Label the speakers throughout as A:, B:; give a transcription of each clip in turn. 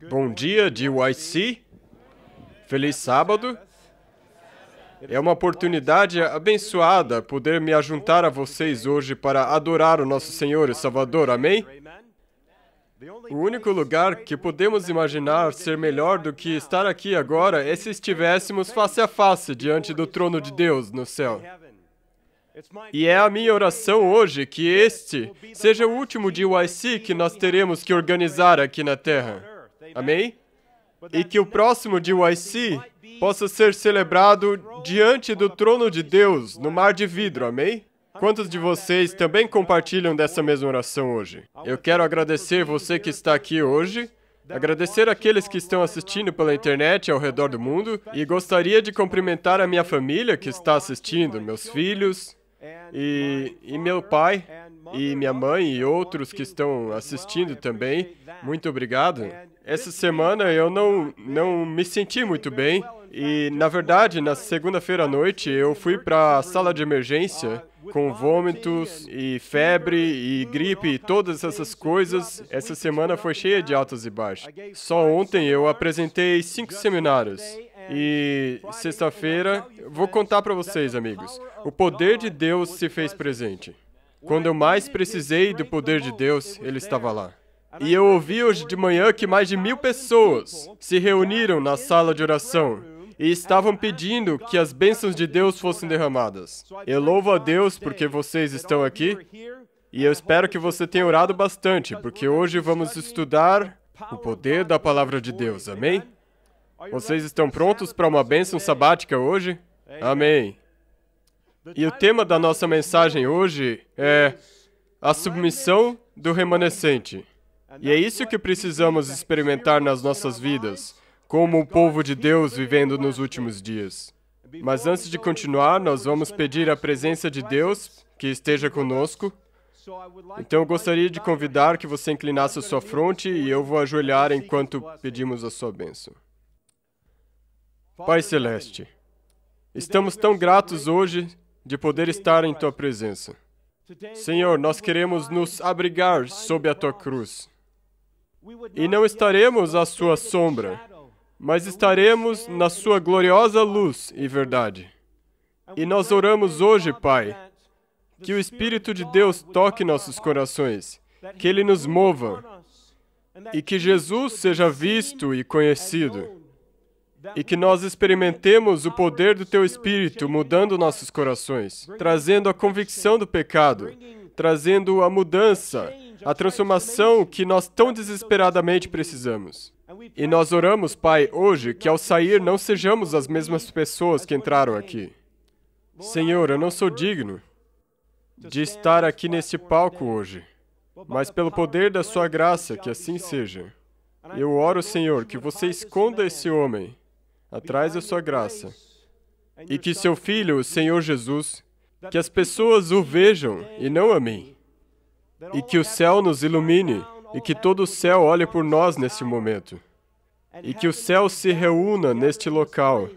A: Bom dia, GYC. Feliz sábado. É uma oportunidade abençoada poder me ajuntar a vocês hoje para adorar o nosso Senhor e Salvador. Amém? O único lugar que podemos imaginar ser melhor do que estar aqui agora é se estivéssemos face a face diante do trono de Deus no céu. E é a minha oração hoje que este seja o último GYC que nós teremos que organizar aqui na Terra. Amém? E que o próximo GYC possa ser celebrado diante do trono de Deus, no mar de vidro. Amém? Quantos de vocês também compartilham dessa mesma oração hoje? Eu quero agradecer você que está aqui hoje, agradecer aqueles que estão assistindo pela internet ao redor do mundo, e gostaria de cumprimentar a minha família que está assistindo, meus filhos, e meu pai, e minha mãe, e outros que estão assistindo também. Muito obrigado. Essa semana eu não me senti muito bem, e, na verdade, na segunda-feira à noite, eu fui para a sala de emergência com vômitos e febre e gripe e todas essas coisas. Essa semana foi cheia de altos e baixos. Só ontem eu apresentei 5 seminários. E sexta-feira, vou contar para vocês, amigos, o poder de Deus se fez presente. Quando eu mais precisei do poder de Deus, Ele estava lá. E eu ouvi hoje de manhã que mais de 1000 pessoas se reuniram na sala de oração e estavam pedindo que as bênçãos de Deus fossem derramadas. Eu louvo a Deus porque vocês estão aqui, e eu espero que você tenha orado bastante, porque hoje vamos estudar o poder da palavra de Deus. Amém? Vocês estão prontos para uma bênção sabática hoje? Amém. E o tema da nossa mensagem hoje é a submissão do remanescente. E é isso que precisamos experimentar nas nossas vidas, como o povo de Deus vivendo nos últimos dias. Mas antes de continuar, nós vamos pedir a presença de Deus que esteja conosco. Então eu gostaria de convidar que você inclinasse a sua fronte e eu vou ajoelhar enquanto pedimos a sua bênção. Pai Celeste, estamos tão gratos hoje de poder estar em Tua presença. Senhor, nós queremos nos abrigar sob a Tua cruz. E não estaremos à Sua sombra, mas estaremos na Sua gloriosa luz e verdade. E nós oramos hoje, Pai, que o Espírito de Deus toque nossos corações, que Ele nos mova, e que Jesus seja visto e conhecido. E que nós experimentemos o poder do Teu Espírito mudando nossos corações, trazendo a convicção do pecado, trazendo a mudança, a transformação que nós tão desesperadamente precisamos. E nós oramos, Pai, hoje, que ao sair não sejamos as mesmas pessoas que entraram aqui. Senhor, eu não sou digno de estar aqui neste palco hoje, mas pelo poder da Sua graça, que assim seja. Eu oro, Senhor, que você esconda esse homem atrás da Sua graça, e que Seu Filho, o Senhor Jesus, que as pessoas o vejam e não a mim, e que o céu nos ilumine, e que todo o céu olhe por nós neste momento, e que o céu se reúna neste local,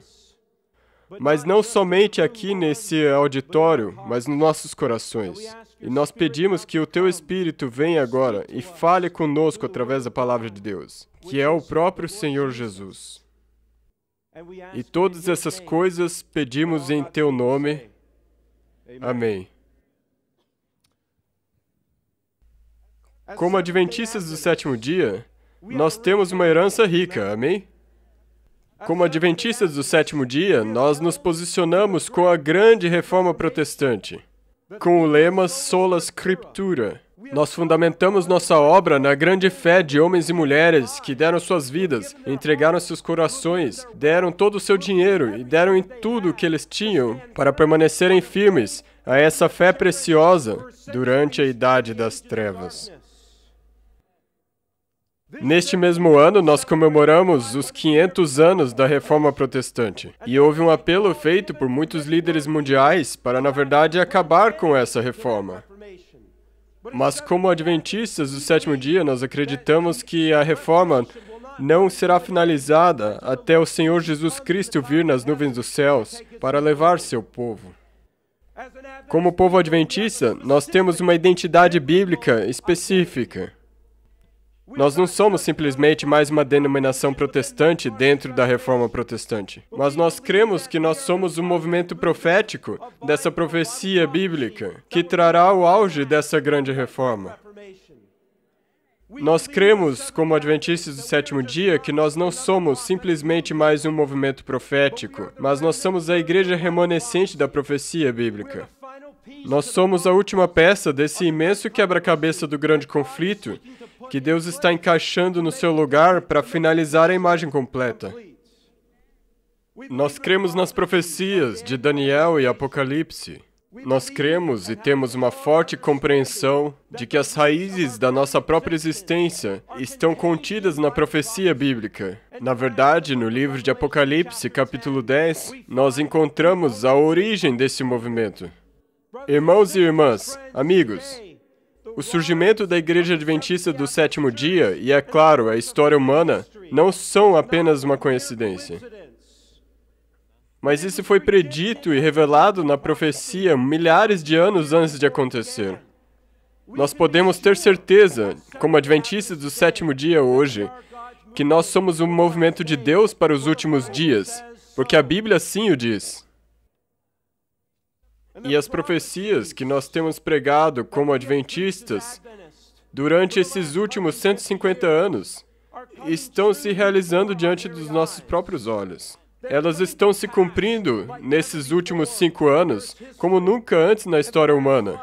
A: mas não somente aqui nesse auditório, mas nos nossos corações. E nós pedimos que o Teu Espírito venha agora e fale conosco através da palavra de Deus, que é o próprio Senhor Jesus. E todas essas coisas pedimos em Teu nome. Amém. Como adventistas do sétimo dia, nós temos uma herança rica, amém? Como adventistas do sétimo dia, nós nos posicionamos com a grande reforma protestante, com o lema Sola Scriptura. Nós fundamentamos nossa obra na grande fé de homens e mulheres que deram suas vidas, entregaram seus corações, deram todo o seu dinheiro e deram em tudo o que eles tinham para permanecerem firmes a essa fé preciosa durante a Idade das Trevas. Neste mesmo ano, nós comemoramos os 500 anos da Reforma Protestante. E houve um apelo feito por muitos líderes mundiais para, na verdade, acabar com essa reforma. Mas como adventistas do sétimo dia, nós acreditamos que a reforma não será finalizada até o Senhor Jesus Cristo vir nas nuvens dos céus para levar seu povo. Como povo adventista, nós temos uma identidade bíblica específica. Nós não somos simplesmente mais uma denominação protestante dentro da Reforma Protestante, mas nós cremos que nós somos um movimento profético dessa profecia bíblica que trará o auge dessa grande reforma. Nós cremos, como adventistas do sétimo dia, que nós não somos simplesmente mais um movimento profético, mas nós somos a igreja remanescente da profecia bíblica. Nós somos a última peça desse imenso quebra-cabeça do grande conflito que Deus está encaixando no seu lugar para finalizar a imagem completa. Nós cremos nas profecias de Daniel e Apocalipse. Nós cremos e temos uma forte compreensão de que as raízes da nossa própria existência estão contidas na profecia bíblica. Na verdade, no livro de Apocalipse, capítulo 10, nós encontramos a origem desse movimento. Irmãos e irmãs, amigos, o surgimento da Igreja Adventista do Sétimo Dia e, é claro, a história humana não são apenas uma coincidência. Mas isso foi predito e revelado na profecia milhares de anos antes de acontecer. Nós podemos ter certeza, como adventistas do sétimo dia hoje, que nós somos um movimento de Deus para os últimos dias, porque a Bíblia assim o diz. E as profecias que nós temos pregado como adventistas durante esses últimos 150 anos estão se realizando diante dos nossos próprios olhos. Elas estão se cumprindo nesses últimos 5 anos como nunca antes na história humana,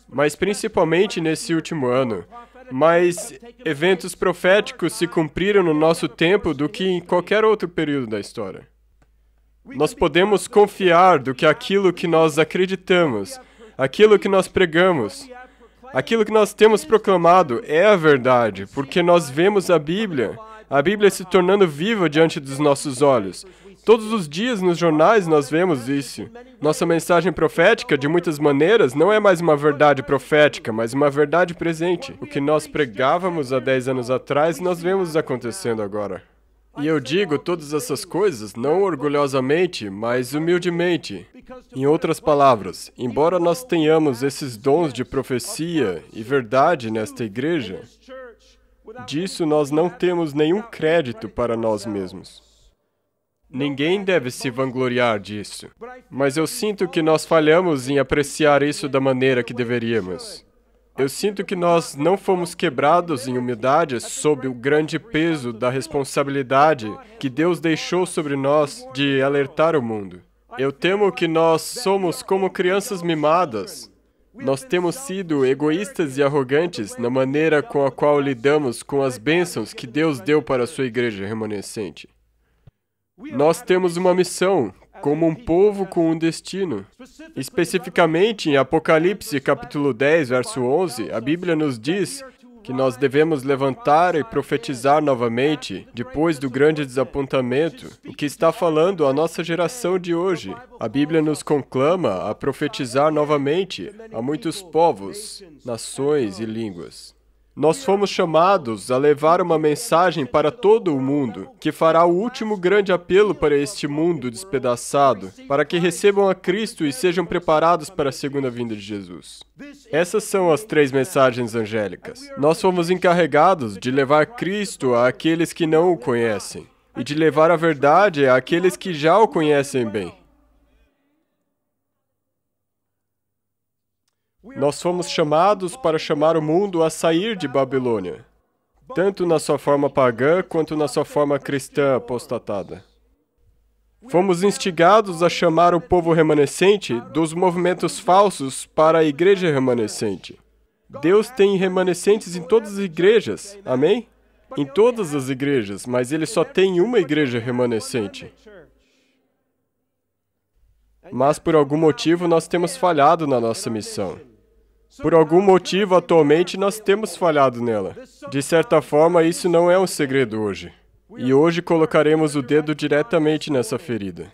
A: mas principalmente nesse último ano. Mais eventos proféticos se cumpriram no nosso tempo do que em qualquer outro período da história. Nós podemos confiar do que aquilo que nós acreditamos, aquilo que nós pregamos, aquilo que nós temos proclamado é a verdade, porque nós vemos a Bíblia se tornando viva diante dos nossos olhos. Todos os dias nos jornais nós vemos isso. Nossa mensagem profética, de muitas maneiras, não é mais uma verdade profética, mas uma verdade presente. O que nós pregávamos há 10 anos atrás, nós vemos acontecendo agora. E eu digo todas essas coisas não orgulhosamente, mas humildemente. Em outras palavras, embora nós tenhamos esses dons de profecia e verdade nesta igreja, disso nós não temos nenhum crédito para nós mesmos. Ninguém deve se vangloriar disso, mas eu sinto que nós falhamos em apreciar isso da maneira que deveríamos. Eu sinto que nós não fomos quebrados em humildade sob o grande peso da responsabilidade que Deus deixou sobre nós de alertar o mundo. Eu temo que nós somos como crianças mimadas. Nós temos sido egoístas e arrogantes na maneira com a qual lidamos com as bênçãos que Deus deu para a sua igreja remanescente. Nós temos uma missão, como um povo com um destino. Especificamente em Apocalipse, capítulo 10, verso 11, a Bíblia nos diz que nós devemos levantar e profetizar novamente, depois do grande desapontamento, o que está falando a nossa geração de hoje. A Bíblia nos conclama a profetizar novamente a muitos povos, nações e línguas. Nós fomos chamados a levar uma mensagem para todo o mundo, que fará o último grande apelo para este mundo despedaçado, para que recebam a Cristo e sejam preparados para a segunda vinda de Jesus. Essas são as 3 mensagens angélicas. Nós fomos encarregados de levar Cristo àqueles que não o conhecem, e de levar a verdade àqueles que já o conhecem bem. Nós fomos chamados para chamar o mundo a sair de Babilônia, tanto na sua forma pagã quanto na sua forma cristã apostatada. Fomos instigados a chamar o povo remanescente dos movimentos falsos para a igreja remanescente. Deus tem remanescentes em todas as igrejas, amém? Em todas as igrejas, mas Ele só tem uma igreja remanescente. Mas por algum motivo nós temos falhado na nossa missão. Por algum motivo, atualmente, nós temos falhado nela. De certa forma, isso não é um segredo hoje. E hoje colocaremos o dedo diretamente nessa ferida.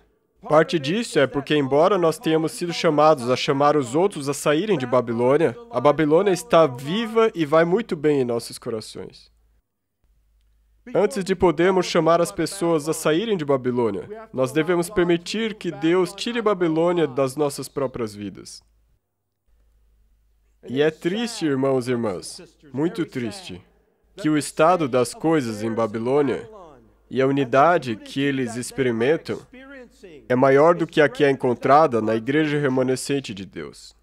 A: Parte disso é porque, embora nós tenhamos sido chamados a chamar os outros a saírem de Babilônia, a Babilônia está viva e vai muito bem em nossos corações. Antes de podermos chamar as pessoas a saírem de Babilônia, nós devemos permitir que Deus tire Babilônia das nossas próprias vidas. E é triste, irmãos e irmãs, muito triste, que o estado das coisas em Babilônia e a unidade que eles experimentam é maior do que a que é encontrada na igreja remanescente de Deus.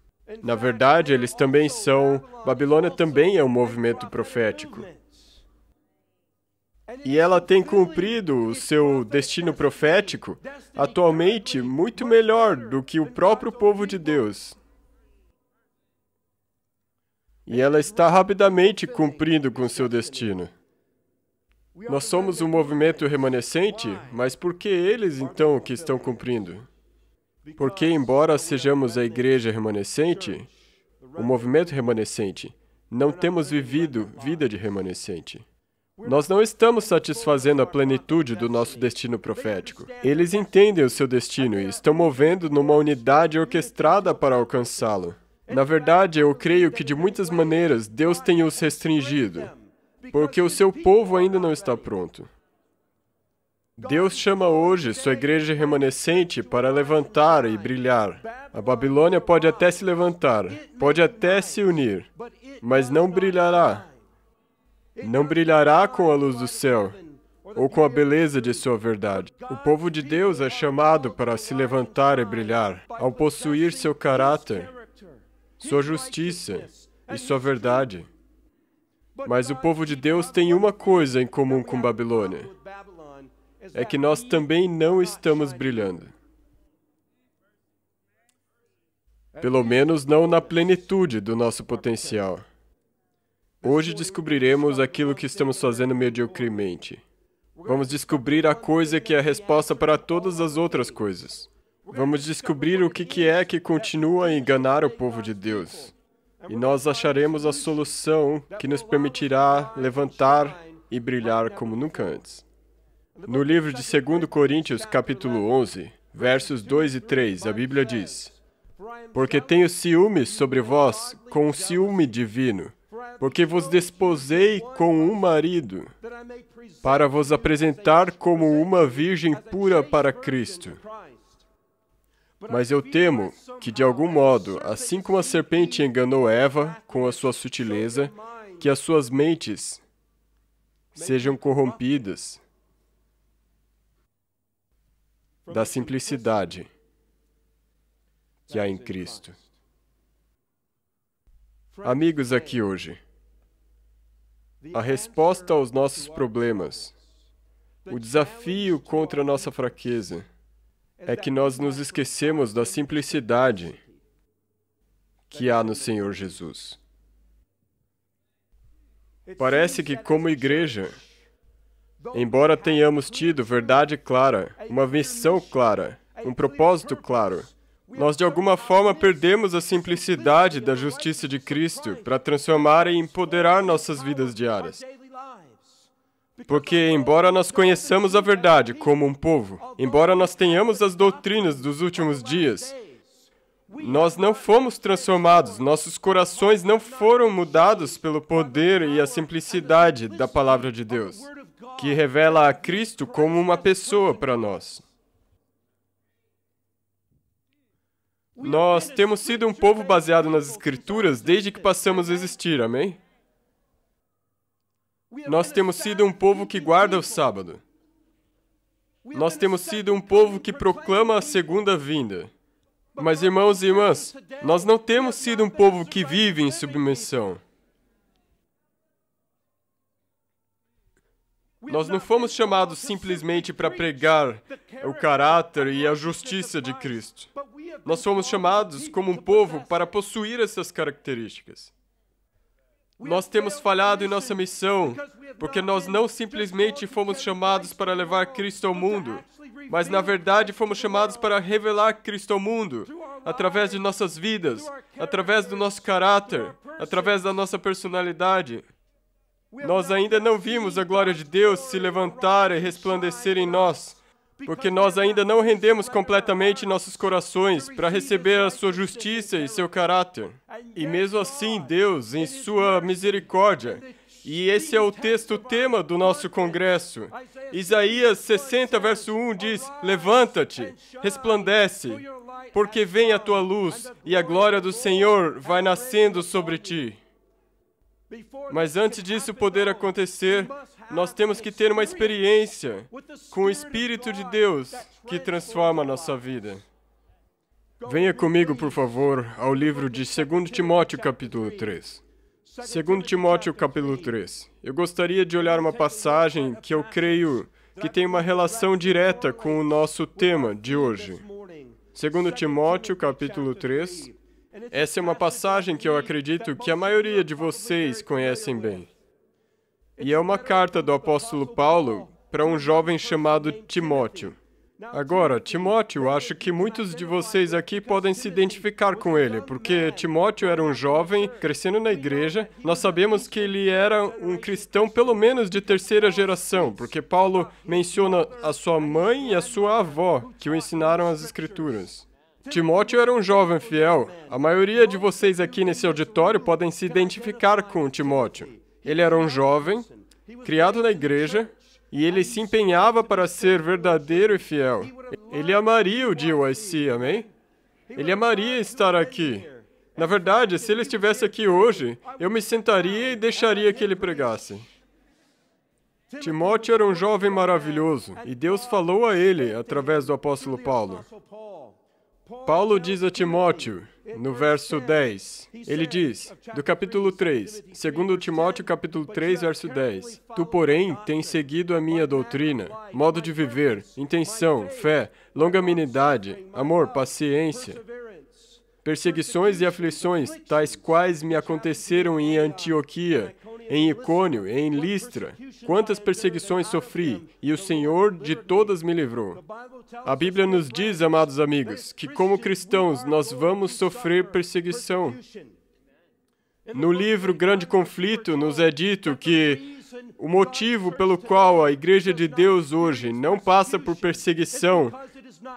A: Na verdade, eles também são... Babilônia também é um movimento profético. E ela tem cumprido o seu destino profético atualmente muito melhor do que o próprio povo de Deus. E ela está rapidamente cumprindo com seu destino. Nós somos um movimento remanescente, mas por que eles, então, que estão cumprindo? Porque, embora sejamos a igreja remanescente, o movimento remanescente, não temos vivido vida de remanescente. Nós não estamos satisfazendo a plenitude do nosso destino profético. Eles entendem o seu destino e estão movendo numa unidade orquestrada para alcançá-lo. Na verdade, eu creio que de muitas maneiras Deus tem os restringido, porque o seu povo ainda não está pronto. Deus chama hoje sua igreja remanescente para levantar e brilhar. A Babilônia pode até se levantar, pode até se unir, mas não brilhará. Não brilhará com a luz do céu, ou com a beleza de sua verdade. O povo de Deus é chamado para se levantar e brilhar, ao possuir seu caráter, sua justiça e sua verdade. Mas o povo de Deus tem uma coisa em comum com Babilônia. É que nós também não estamos brilhando. Pelo menos não na plenitude do nosso potencial. Hoje descobriremos aquilo que estamos fazendo mediocremente. Vamos descobrir a coisa que é a resposta para todas as outras coisas. Vamos descobrir o que é que continua a enganar o povo de Deus. E nós acharemos a solução que nos permitirá levantar e brilhar como nunca antes. No livro de 2 Coríntios, capítulo 11, versos 2 e 3, a Bíblia diz: Porque tenho ciúme sobre vós com um ciúme divino, porque vos desposei com um marido, para vos apresentar como uma virgem pura para Cristo. Mas eu temo que, de algum modo, assim como a serpente enganou Eva com a sua sutileza, que as suas mentes sejam corrompidas da simplicidade que há em Cristo. Amigos aqui hoje, a resposta aos nossos problemas, o desafio contra a nossa fraqueza, é que nós nos esquecemos da simplicidade que há no Senhor Jesus. Parece que, como igreja, embora tenhamos tido verdade clara, uma missão clara, um propósito claro, nós de alguma forma perdemos a simplicidade da justiça de Cristo para transformar e empoderar nossas vidas diárias. Porque, embora nós conheçamos a verdade como um povo, embora nós tenhamos as doutrinas dos últimos dias, nós não fomos transformados, nossos corações não foram mudados pelo poder e a simplicidade da palavra de Deus, que revela a Cristo como uma pessoa para nós. Nós temos sido um povo baseado nas Escrituras desde que passamos a existir, amém? Nós temos sido um povo que guarda o sábado. Nós temos sido um povo que proclama a segunda vinda. Mas, irmãos e irmãs, nós não temos sido um povo que vive em submissão. Nós não fomos chamados simplesmente para pregar o caráter e a justiça de Cristo. Nós fomos chamados como um povo para possuir essas características. Nós temos falhado em nossa missão, porque nós não simplesmente fomos chamados para levar Cristo ao mundo, mas na verdade fomos chamados para revelar Cristo ao mundo, através de nossas vidas, através do nosso caráter, através da nossa personalidade. Nós ainda não vimos a glória de Deus se levantar e resplandecer em nós, porque nós ainda não rendemos completamente nossos corações para receber a sua justiça e seu caráter. E mesmo assim, Deus, em sua misericórdia, e esse é o texto tema do nosso congresso, Isaías 60, verso 1 diz: Levanta-te, resplandece, porque vem a tua luz, e a glória do Senhor vai nascendo sobre ti. Mas antes disso poder acontecer, nós temos que ter uma experiência com o Espírito de Deus que transforma a nossa vida. Venha comigo, por favor, ao livro de 2 Timóteo, capítulo 3. 2 Timóteo, capítulo 3. Eu gostaria de olhar uma passagem que eu creio que tem uma relação direta com o nosso tema de hoje. 2 Timóteo, capítulo 3. Essa é uma passagem que eu acredito que a maioria de vocês conhecem bem. E é uma carta do apóstolo Paulo para um jovem chamado Timóteo. Agora, Timóteo, acho que muitos de vocês aqui podem se identificar com ele, porque Timóteo era um jovem crescendo na igreja. Nós sabemos que ele era um cristão pelo menos de terceira geração, porque Paulo menciona a sua mãe e a sua avó, que o ensinaram as Escrituras. Timóteo era um jovem fiel. A maioria de vocês aqui nesse auditório podem se identificar com Timóteo. Ele era um jovem, criado na igreja, e ele se empenhava para ser verdadeiro e fiel. Ele amaria o GYC, amém? Ele amaria estar aqui. Na verdade, se ele estivesse aqui hoje, eu me sentaria e deixaria que ele pregasse. Timóteo era um jovem maravilhoso, e Deus falou a ele através do apóstolo Paulo. Paulo diz a Timóteo, no verso 10, ele diz, do capítulo 3, 2 Timóteo capítulo 3, verso 10, Tu, porém, tens seguido a minha doutrina, modo de viver, intenção, fé, longanimidade, amor, paciência, perseguições e aflições, tais quais me aconteceram em Antioquia, em Icônio, em Listra. Quantas perseguições sofri, e o Senhor de todas me livrou. A Bíblia nos diz, amados amigos, que como cristãos nós vamos sofrer perseguição. No livro Grande Conflito nos é dito que o motivo pelo qual a Igreja de Deus hoje não passa por perseguição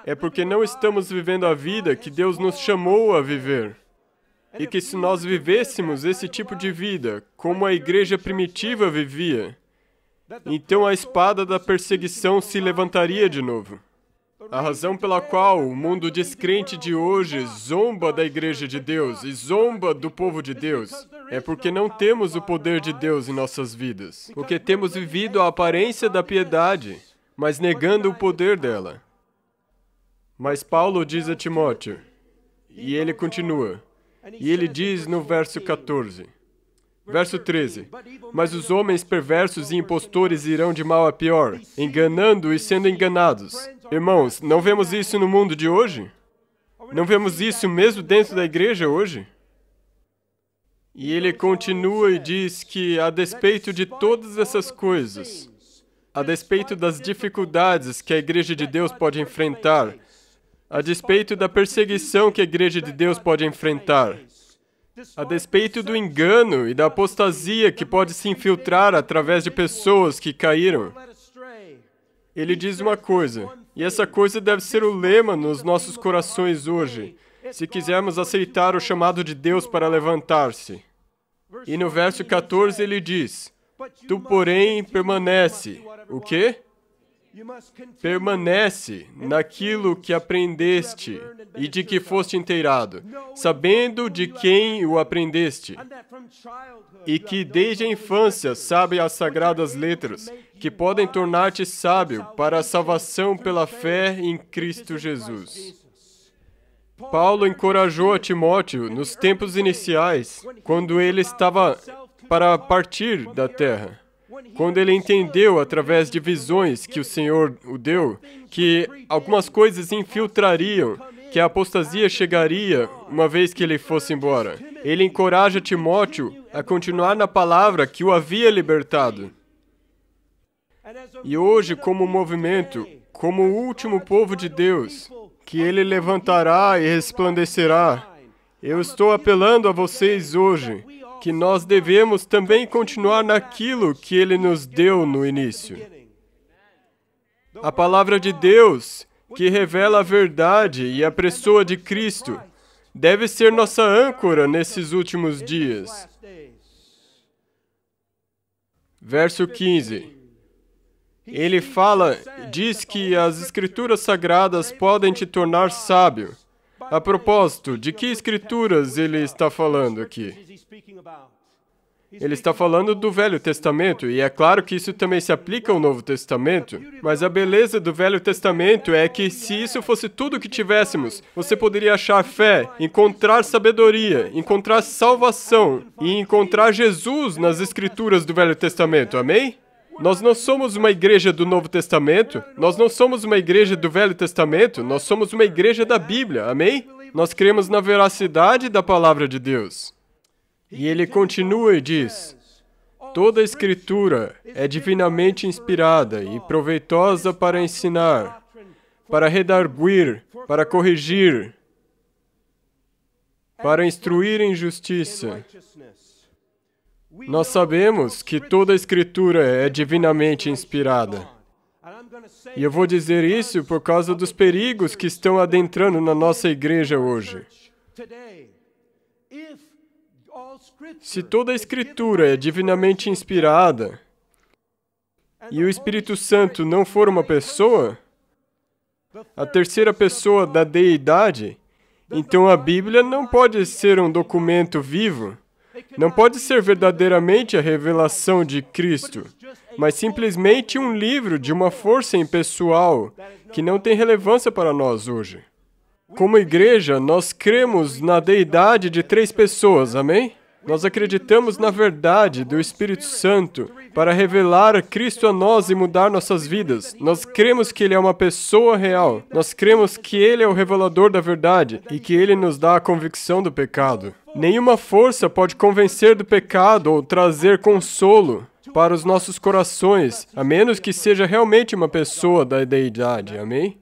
A: é porque não estamos vivendo a vida que Deus nos chamou a viver. E que se nós vivêssemos esse tipo de vida, como a igreja primitiva vivia, então a espada da perseguição se levantaria de novo. A razão pela qual o mundo descrente de hoje zomba da igreja de Deus e zomba do povo de Deus é porque não temos o poder de Deus em nossas vidas. Porque temos vivido a aparência da piedade, mas negando o poder dela. Mas Paulo diz a Timóteo, e ele continua, e ele diz no verso 14, verso 13, Mas os homens perversos e impostores irão de mal a pior, enganando e sendo enganados. Irmãos, não vemos isso no mundo de hoje? Não vemos isso mesmo dentro da igreja hoje? E ele continua e diz que, a despeito de todas essas coisas, a despeito das dificuldades que a igreja de Deus pode enfrentar, a despeito da perseguição que a igreja de Deus pode enfrentar, a despeito do engano e da apostasia que pode se infiltrar através de pessoas que caíram, ele diz uma coisa, e essa coisa deve ser o lema nos nossos corações hoje, se quisermos aceitar o chamado de Deus para levantar-se. E no verso 14 ele diz, Tu, porém, permanece. O quê? Permanece naquilo que aprendeste e de que foste inteirado, sabendo de quem o aprendeste, e que desde a infância sabe as sagradas letras, que podem tornar-te sábio para a salvação pela fé em Cristo Jesus. Paulo encorajou a Timóteo nos tempos iniciais, quando ele estava para partir da terra. Quando ele entendeu, através de visões que o Senhor o deu, que algumas coisas infiltrariam, que a apostasia chegaria uma vez que ele fosse embora. Ele encoraja Timóteo a continuar na palavra que o havia libertado. E hoje, como movimento, como o último povo de Deus, que ele levantará e resplandecerá, eu estou apelando a vocês hoje, que nós devemos também continuar naquilo que Ele nos deu no início. A palavra de Deus, que revela a verdade e a pessoa de Cristo, deve ser nossa âncora nesses últimos dias. Verso 15. Ele diz que as Escrituras Sagradas podem te tornar sábio. A propósito, de que Escrituras ele está falando aqui? Ele está falando do Velho Testamento, e é claro que isso também se aplica ao Novo Testamento, mas a beleza do Velho Testamento é que se isso fosse tudo que tivéssemos, você poderia achar fé, encontrar sabedoria, encontrar salvação e encontrar Jesus nas Escrituras do Velho Testamento, amém? Nós não somos uma igreja do Novo Testamento, nós não somos uma igreja do Velho Testamento, nós somos uma igreja da Bíblia, amém? Nós cremos na veracidade da palavra de Deus. E ele continua e diz: toda a Escritura é divinamente inspirada e proveitosa para ensinar, para redarguir, para corrigir, para instruir em justiça. Nós sabemos que toda a Escritura é divinamente inspirada. E eu vou dizer isso por causa dos perigos que estão adentrando na nossa igreja hoje. Se toda a Escritura é divinamente inspirada e o Espírito Santo não for uma pessoa, a terceira pessoa da deidade, então a Bíblia não pode ser um documento vivo, não pode ser verdadeiramente a revelação de Cristo, mas simplesmente um livro de uma força impessoal que não tem relevância para nós hoje. Como igreja, nós cremos na deidade de 3 pessoas, amém? Nós acreditamos na verdade do Espírito Santo para revelar Cristo a nós e mudar nossas vidas. Nós cremos que Ele é uma pessoa real. Nós cremos que Ele é o revelador da verdade e que Ele nos dá a convicção do pecado. Nenhuma força pode convencer do pecado ou trazer consolo para os nossos corações, a menos que seja realmente uma pessoa da deidade. Amém?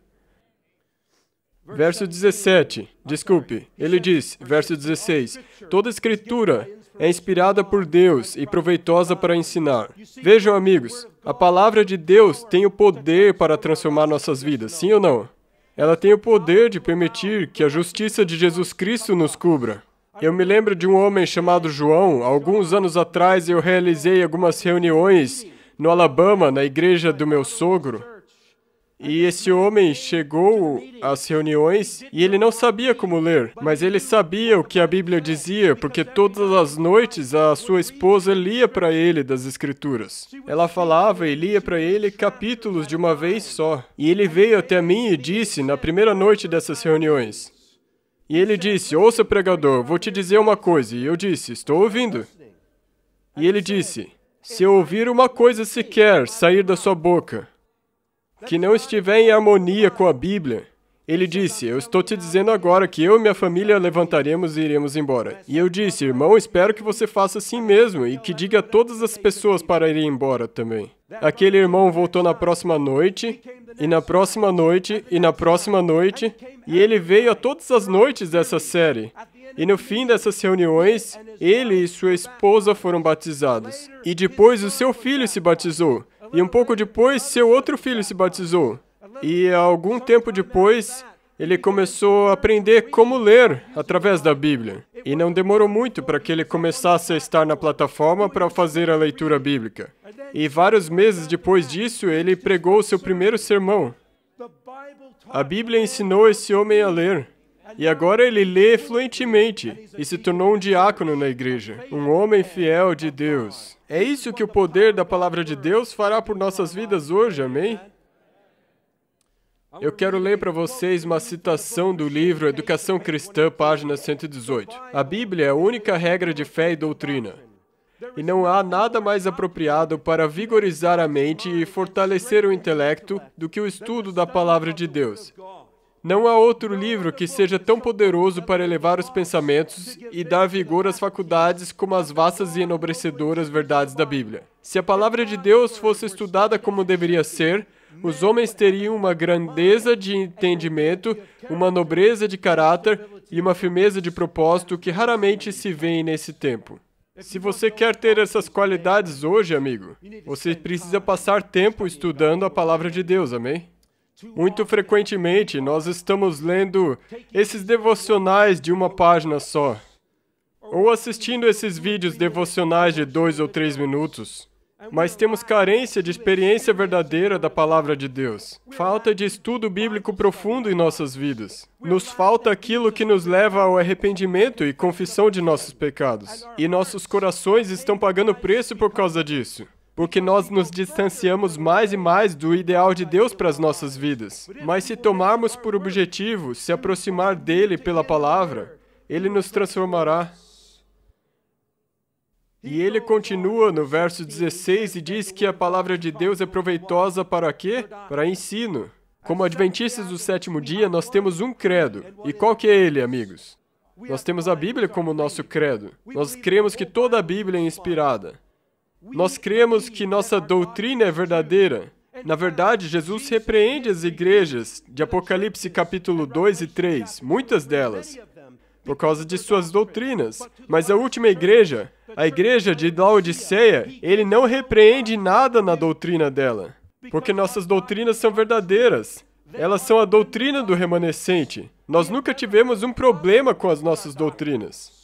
A: Verso 17, desculpe, ele diz, verso 16, toda Escritura é inspirada por Deus e proveitosa para ensinar. Vejam, amigos, a palavra de Deus tem o poder para transformar nossas vidas, sim ou não? Ela tem o poder de permitir que a justiça de Jesus Cristo nos cubra. Eu me lembro de um homem chamado João. Alguns anos atrás eu realizei algumas reuniões no Alabama, na igreja do meu sogro. E esse homem chegou às reuniões e ele não sabia como ler, mas ele sabia o que a Bíblia dizia, porque todas as noites a sua esposa lia para ele das Escrituras. Ela falava e lia para ele capítulos de uma vez só. E ele veio até mim e disse, na primeira noite dessas reuniões, e ele disse, ouça pregador, vou te dizer uma coisa. E eu disse, estou ouvindo. E ele disse, se eu ouvir uma coisa sequer sair da sua boca, que não estiver em harmonia com a Bíblia, ele disse, eu estou te dizendo agora que eu e minha família levantaremos e iremos embora. E eu disse, irmão, espero que você faça assim mesmo e que diga a todas as pessoas para irem embora também. Aquele irmão voltou na próxima noite, e na próxima noite, e na próxima noite, e ele veio a todas as noites dessa série. E no fim dessas reuniões, ele e sua esposa foram batizados. E depois o seu filho se batizou. E um pouco depois, seu outro filho se batizou. E algum tempo depois, ele começou a aprender como ler através da Bíblia. E não demorou muito para que ele começasse a estar na plataforma para fazer a leitura bíblica. E vários meses depois disso, ele pregou o seu primeiro sermão. A Bíblia ensinou esse homem a ler. E agora ele lê fluentemente e se tornou um diácono na igreja, um homem fiel de Deus. É isso que o poder da palavra de Deus fará por nossas vidas hoje, amém? Eu quero ler para vocês uma citação do livro Educação Cristã, página 118. A Bíblia é a única regra de fé e doutrina. E não há nada mais apropriado para vigorizar a mente e fortalecer o intelecto do que o estudo da palavra de Deus. Não há outro livro que seja tão poderoso para elevar os pensamentos e dar vigor às faculdades como as vastas e enobrecedoras verdades da Bíblia. Se a palavra de Deus fosse estudada como deveria ser, os homens teriam uma grandeza de entendimento, uma nobreza de caráter e uma firmeza de propósito que raramente se vêem nesse tempo. Se você quer ter essas qualidades hoje, amigo, você precisa passar tempo estudando a palavra de Deus, amém? Muito frequentemente, nós estamos lendo esses devocionais de uma página só, ou assistindo esses vídeos devocionais de 2 ou 3 minutos. Mas temos carência de experiência verdadeira da palavra de Deus. Falta de estudo bíblico profundo em nossas vidas. Nos falta aquilo que nos leva ao arrependimento e confissão de nossos pecados. E nossos corações estão pagando preço por causa disso. Porque nós nos distanciamos mais e mais do ideal de Deus para as nossas vidas. Mas se tomarmos por objetivo se aproximar dele pela palavra, ele nos transformará. E ele continua no verso 16 e diz que a palavra de Deus é proveitosa para quê? Para ensino. Como adventistas do sétimo dia, nós temos um credo. E qual que é ele, amigos? Nós temos a Bíblia como nosso credo. Nós cremos que toda a Bíblia é inspirada. Nós cremos que nossa doutrina é verdadeira. Na verdade, Jesus repreende as igrejas de Apocalipse capítulo 2 e 3, muitas delas, por causa de suas doutrinas. Mas a última igreja, a igreja de Laodiceia, ele não repreende nada na doutrina dela, porque nossas doutrinas são verdadeiras. Elas são a doutrina do remanescente. Nós nunca tivemos um problema com as nossas doutrinas.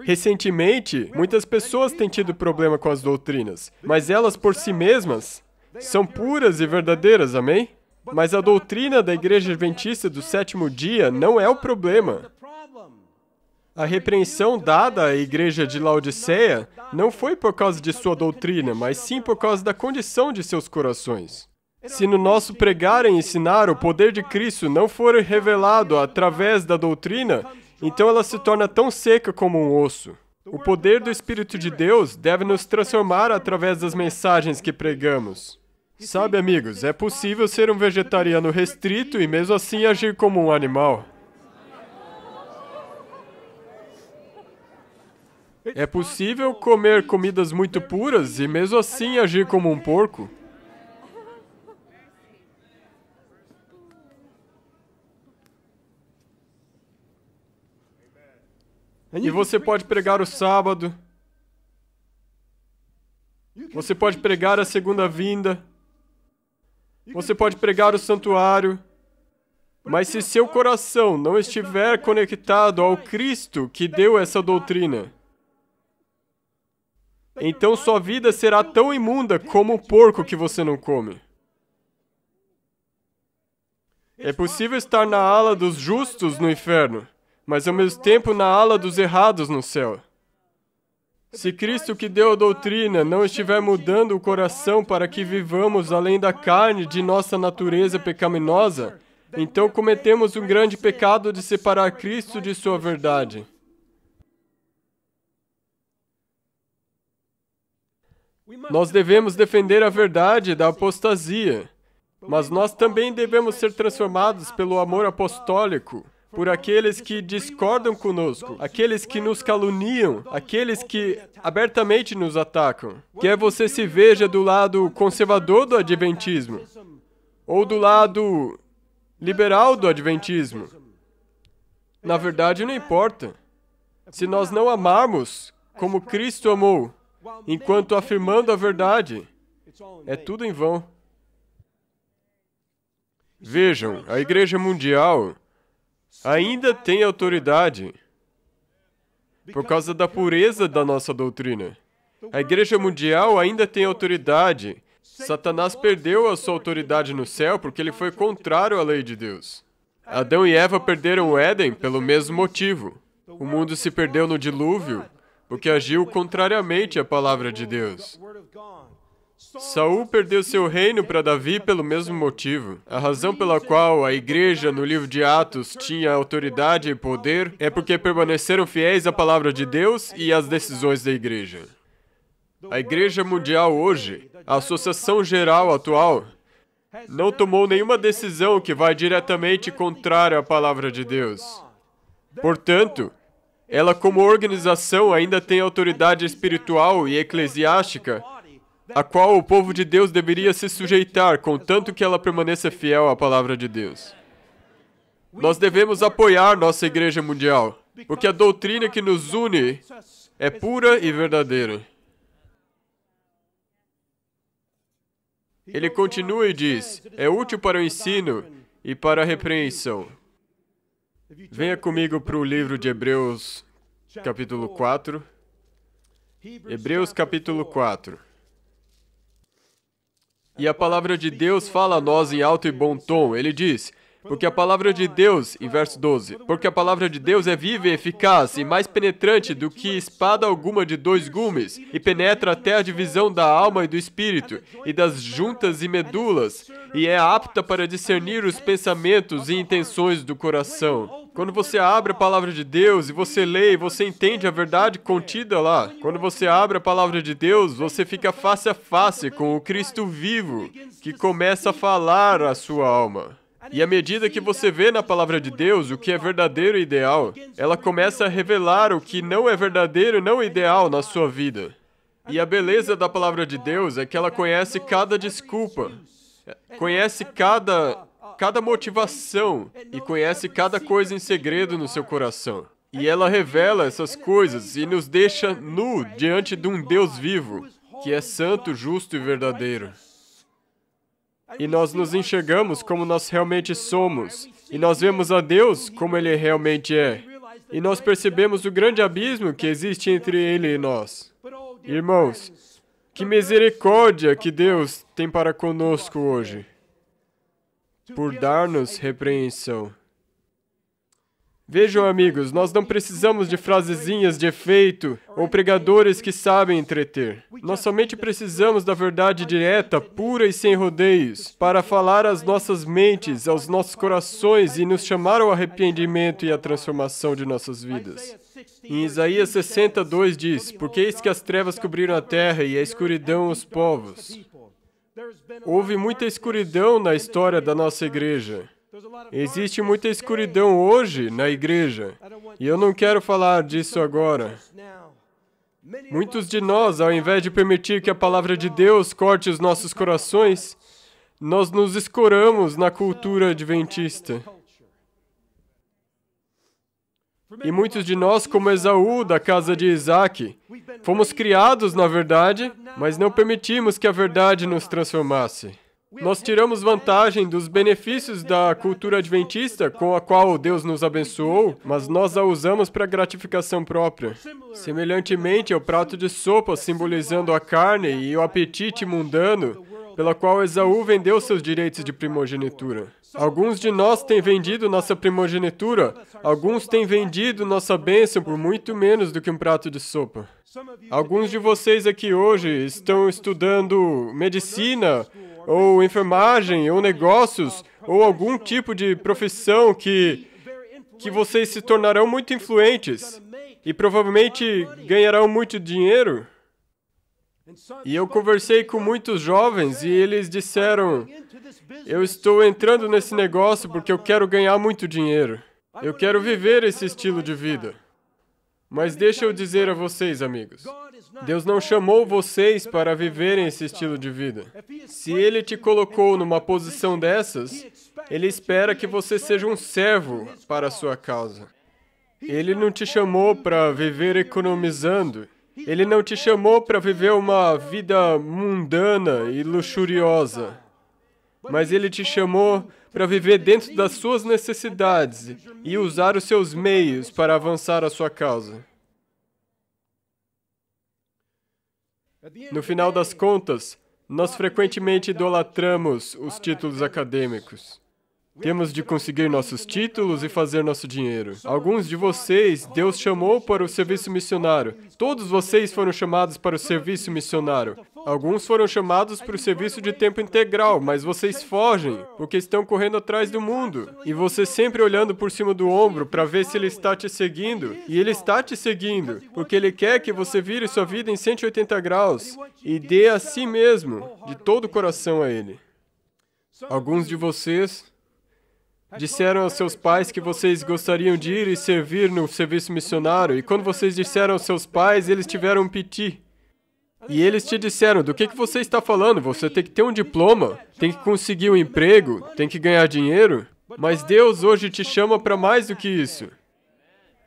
A: Recentemente, muitas pessoas têm tido problema com as doutrinas, mas elas por si mesmas são puras e verdadeiras, amém? Mas a doutrina da Igreja Adventista do sétimo dia não é o problema. A repreensão dada à igreja de Laodiceia não foi por causa de sua doutrina, mas sim por causa da condição de seus corações. Se no nosso pregar e ensinar o poder de Cristo não for revelado através da doutrina, então ela se torna tão seca como um osso. O poder do Espírito de Deus deve nos transformar através das mensagens que pregamos. Sabe, amigos, é possível ser um vegetariano restrito e mesmo assim agir como um animal. É possível comer comidas muito puras e mesmo assim agir como um porco. E você pode pregar o sábado. Você pode pregar a segunda vinda. Você pode pregar o santuário. Mas se seu coração não estiver conectado ao Cristo que deu essa doutrina, então sua vida será tão imunda como o porco que você não come. É possível estar na ala dos justos no inferno, mas ao mesmo tempo na ala dos errados no céu. Se Cristo que deu a doutrina não estiver mudando o coração para que vivamos além da carne de nossa natureza pecaminosa, então cometemos um grande pecado de separar Cristo de sua verdade. Nós devemos defender a verdade da apostasia, mas nós também devemos ser transformados pelo amor apostólico, por aqueles que discordam conosco, aqueles que nos caluniam, aqueles que abertamente nos atacam. Quer você se veja do lado conservador do adventismo, ou do lado liberal do adventismo. Na verdade, não importa. Se nós não amarmos como Cristo amou, enquanto afirmando a verdade, é tudo em vão. Vejam, a Igreja Mundial ainda tem autoridade por causa da pureza da nossa doutrina. A Igreja Mundial ainda tem autoridade. Satanás perdeu a sua autoridade no céu porque ele foi contrário à lei de Deus. Adão e Eva perderam o Éden pelo mesmo motivo. O mundo se perdeu no dilúvio porque agiu contrariamente à palavra de Deus. Saul perdeu seu reino para Davi pelo mesmo motivo. A razão pela qual a igreja no livro de Atos tinha autoridade e poder é porque permaneceram fiéis à palavra de Deus e às decisões da igreja. A Igreja Mundial hoje, a Associação Geral atual, não tomou nenhuma decisão que vai diretamente contrária à palavra de Deus. Portanto, ela como organização ainda tem autoridade espiritual e eclesiástica, a qual o povo de Deus deveria se sujeitar, contanto que ela permaneça fiel à palavra de Deus. Nós devemos apoiar nossa Igreja Mundial, porque a doutrina que nos une é pura e verdadeira. Ele continua e diz, é útil para o ensino e para a repreensão. Venha comigo para o livro de Hebreus, capítulo 4. Hebreus capítulo 4. E a palavra de Deus fala a nós em alto e bom tom. Ele diz, porque a palavra de Deus, em verso 12, porque a palavra de Deus é viva e eficaz e mais penetrante do que espada alguma de 2 gumes, e penetra até a divisão da alma e do espírito, e das juntas e medulas, e é apta para discernir os pensamentos e intenções do coração. Quando você abre a palavra de Deus e você lê e você entende a verdade contida lá, quando você abre a palavra de Deus, você fica face a face com o Cristo vivo, que começa a falar à sua alma. E à medida que você vê na palavra de Deus o que é verdadeiro e ideal, ela começa a revelar o que não é verdadeiro e não ideal na sua vida. E a beleza da palavra de Deus é que ela conhece cada desculpa, conhece cada motivação e conhece cada coisa em segredo no seu coração. E ela revela essas coisas e nos deixa nu diante de um Deus vivo, que é santo, justo e verdadeiro. E nós nos enxergamos como nós realmente somos. E nós vemos a Deus como Ele realmente é. E nós percebemos o grande abismo que existe entre Ele e nós. Irmãos, que misericórdia que Deus tem para conosco hoje, por dar-nos repreensão. Vejam, amigos, nós não precisamos de frasezinhas de efeito ou pregadores que sabem entreter. Nós somente precisamos da verdade direta, pura e sem rodeios, para falar às nossas mentes, aos nossos corações e nos chamar ao arrependimento e à transformação de nossas vidas. Em Isaías 62 diz, porque eis que as trevas cobriram a terra e a escuridão os povos. Houve muita escuridão na história da nossa igreja. Existe muita escuridão hoje na igreja, e eu não quero falar disso agora. Muitos de nós, ao invés de permitir que a palavra de Deus corte os nossos corações, nós nos escoramos na cultura adventista. E muitos de nós, como Esaú, da casa de Isaac, fomos criados na verdade, mas não permitimos que a verdade nos transformasse. Nós tiramos vantagem dos benefícios da cultura adventista com a qual Deus nos abençoou, mas nós a usamos para gratificação própria. Semelhantemente ao prato de sopa simbolizando a carne e o apetite mundano, pela qual Esaú vendeu seus direitos de primogenitura. Alguns de nós têm vendido nossa primogenitura, alguns têm vendido nossa bênção por muito menos do que um prato de sopa. Alguns de vocês aqui hoje estão estudando medicina, ou enfermagem, ou negócios, ou algum tipo de profissão que vocês se tornarão muito influentes e provavelmente ganharão muito dinheiro. E eu conversei com muitos jovens e eles disseram, eu estou entrando nesse negócio porque eu quero ganhar muito dinheiro. Eu quero viver esse estilo de vida. Mas deixa eu dizer a vocês, amigos, Deus não chamou vocês para viverem esse estilo de vida. Se Ele te colocou numa posição dessas, Ele espera que você seja um servo para a sua causa. Ele não te chamou para viver economizando. Ele não te chamou para viver uma vida mundana e luxuriosa. Mas Ele te chamou para viver dentro das suas necessidades e usar os seus meios para avançar a sua causa. No final das contas, nós frequentemente idolatramos os títulos acadêmicos. Temos de conseguir nossos títulos e fazer nosso dinheiro. Alguns de vocês, Deus chamou para o serviço missionário. Todos vocês foram chamados para o serviço missionário. Alguns foram chamados para o serviço de tempo integral, mas vocês fogem, porque estão correndo atrás do mundo. E você sempre olhando por cima do ombro para ver se Ele está te seguindo. E Ele está te seguindo, porque Ele quer que você vire sua vida em 180 graus e dê a si mesmo, de todo o coração a Ele. Alguns de vocês disseram aos seus pais que vocês gostariam de ir e servir no serviço missionário, e quando vocês disseram aos seus pais, eles tiveram um piti. E eles te disseram, do que você está falando? Você tem que ter um diploma, tem que conseguir um emprego, tem que ganhar dinheiro. Mas Deus hoje te chama para mais do que isso.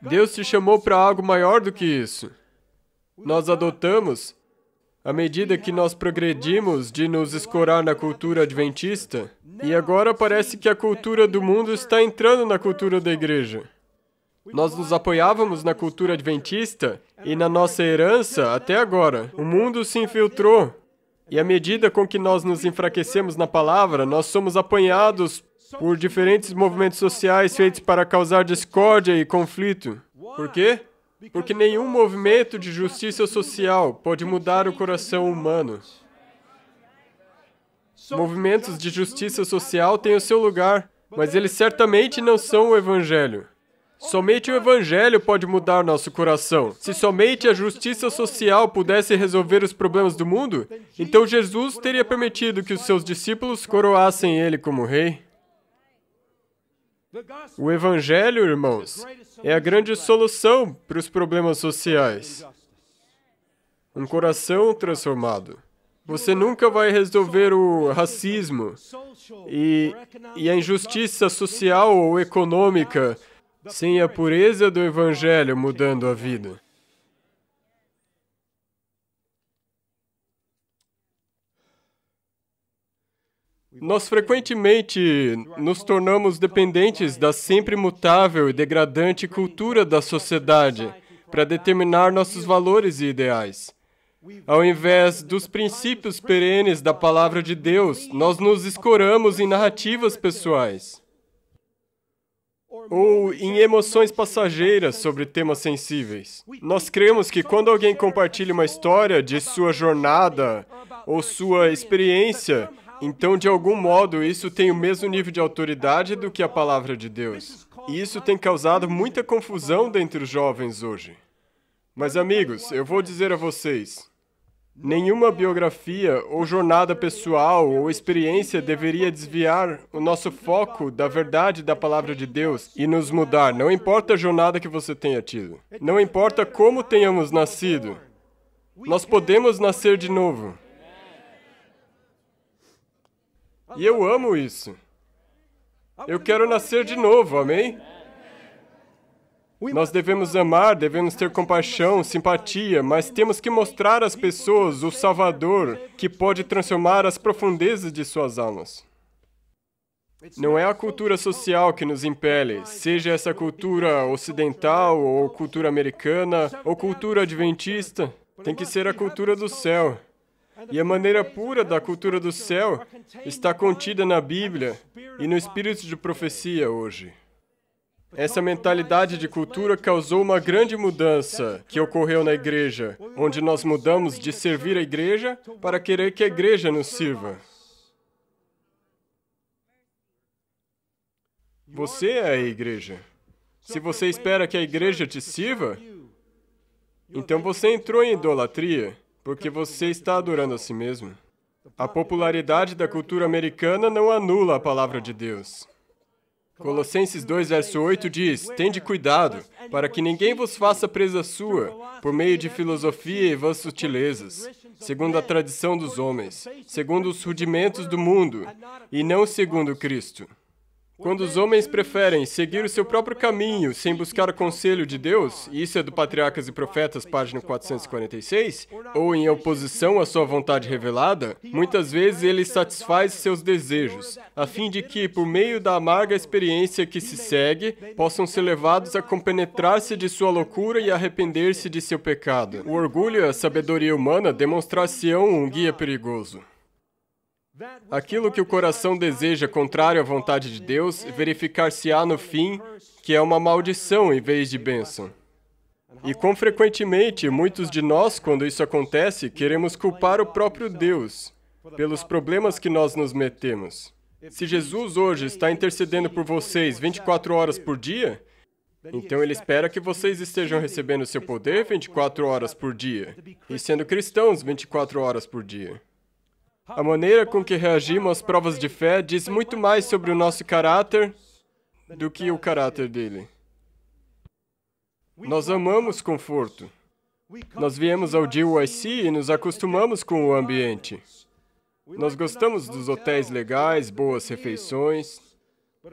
A: Deus te chamou para algo maior do que isso. Nós adotamos, à medida que nós progredimos de nos escorar na cultura adventista, e agora parece que a cultura do mundo está entrando na cultura da igreja. Nós nos apoiávamos na cultura adventista e na nossa herança até agora. O mundo se infiltrou. E à medida com que nós nos enfraquecemos na palavra, nós somos apanhados por diferentes movimentos sociais feitos para causar discórdia e conflito. Por quê? Porque nenhum movimento de justiça social pode mudar o coração humano. Movimentos de justiça social têm o seu lugar, mas eles certamente não são o Evangelho. Somente o Evangelho pode mudar nosso coração. Se somente a justiça social pudesse resolver os problemas do mundo, então Jesus teria permitido que os seus discípulos coroassem ele como rei. O Evangelho, irmãos, é a grande solução para os problemas sociais. Um coração transformado. Você nunca vai resolver o racismo e a injustiça social ou econômica sem a pureza do Evangelho mudando a vida. Nós frequentemente nos tornamos dependentes da sempre mutável e degradante cultura da sociedade para determinar nossos valores e ideais. Ao invés dos princípios perenes da Palavra de Deus, nós nos escoramos em narrativas pessoais ou em emoções passageiras sobre temas sensíveis. Nós cremos que quando alguém compartilha uma história de sua jornada ou sua experiência, então, de algum modo, isso tem o mesmo nível de autoridade do que a Palavra de Deus. E isso tem causado muita confusão dentre os jovens hoje. Mas, amigos, eu vou dizer a vocês, nenhuma biografia ou jornada pessoal ou experiência deveria desviar o nosso foco da verdade da Palavra de Deus e nos mudar. Não importa a jornada que você tenha tido. Não importa como tenhamos nascido. Nós podemos nascer de novo. E eu amo isso. Eu quero nascer de novo, amém? Nós devemos amar, devemos ter compaixão, simpatia, mas temos que mostrar às pessoas o Salvador que pode transformar as profundezas de suas almas. Não é a cultura social que nos impele, seja essa cultura ocidental, ou cultura americana, ou cultura adventista. Tem que ser a cultura do céu. E a maneira pura da cultura do céu está contida na Bíblia e no espírito de profecia hoje. Essa mentalidade de cultura causou uma grande mudança que ocorreu na igreja, onde nós mudamos de servir a igreja para querer que a igreja nos sirva. Você é a igreja. Se você espera que a igreja te sirva, então você entrou em idolatria, porque você está adorando a si mesmo. A popularidade da cultura americana não anula a palavra de Deus. Colossenses 2, verso 8 diz, tende cuidado, para que ninguém vos faça presa sua, por meio de filosofia e vãs sutilezas, segundo a tradição dos homens, segundo os rudimentos do mundo, e não segundo Cristo. Quando os homens preferem seguir o seu próprio caminho sem buscar o conselho de Deus, e isso é do Patriarcas e Profetas, página 446, ou em oposição à sua vontade revelada, muitas vezes ele satisfaz seus desejos, a fim de que, por meio da amarga experiência que se segue, possam ser levados a compenetrar-se de sua loucura e arrepender-se de seu pecado. O orgulho e a sabedoria humana demonstrar-se-ão um guia perigoso. Aquilo que o coração deseja contrário à vontade de Deus, verificar-se-á no fim que é uma maldição em vez de bênção. E quão frequentemente, muitos de nós, quando isso acontece, queremos culpar o próprio Deus pelos problemas que nós nos metemos. Se Jesus hoje está intercedendo por vocês 24 horas por dia, então Ele espera que vocês estejam recebendo seu poder 24 horas por dia e sendo cristãos 24 horas por dia. A maneira com que reagimos às provas de fé diz muito mais sobre o nosso caráter do que o caráter dele. Nós amamos conforto. Nós viemos ao GYC e nos acostumamos com o ambiente. Nós gostamos dos hotéis legais, boas refeições.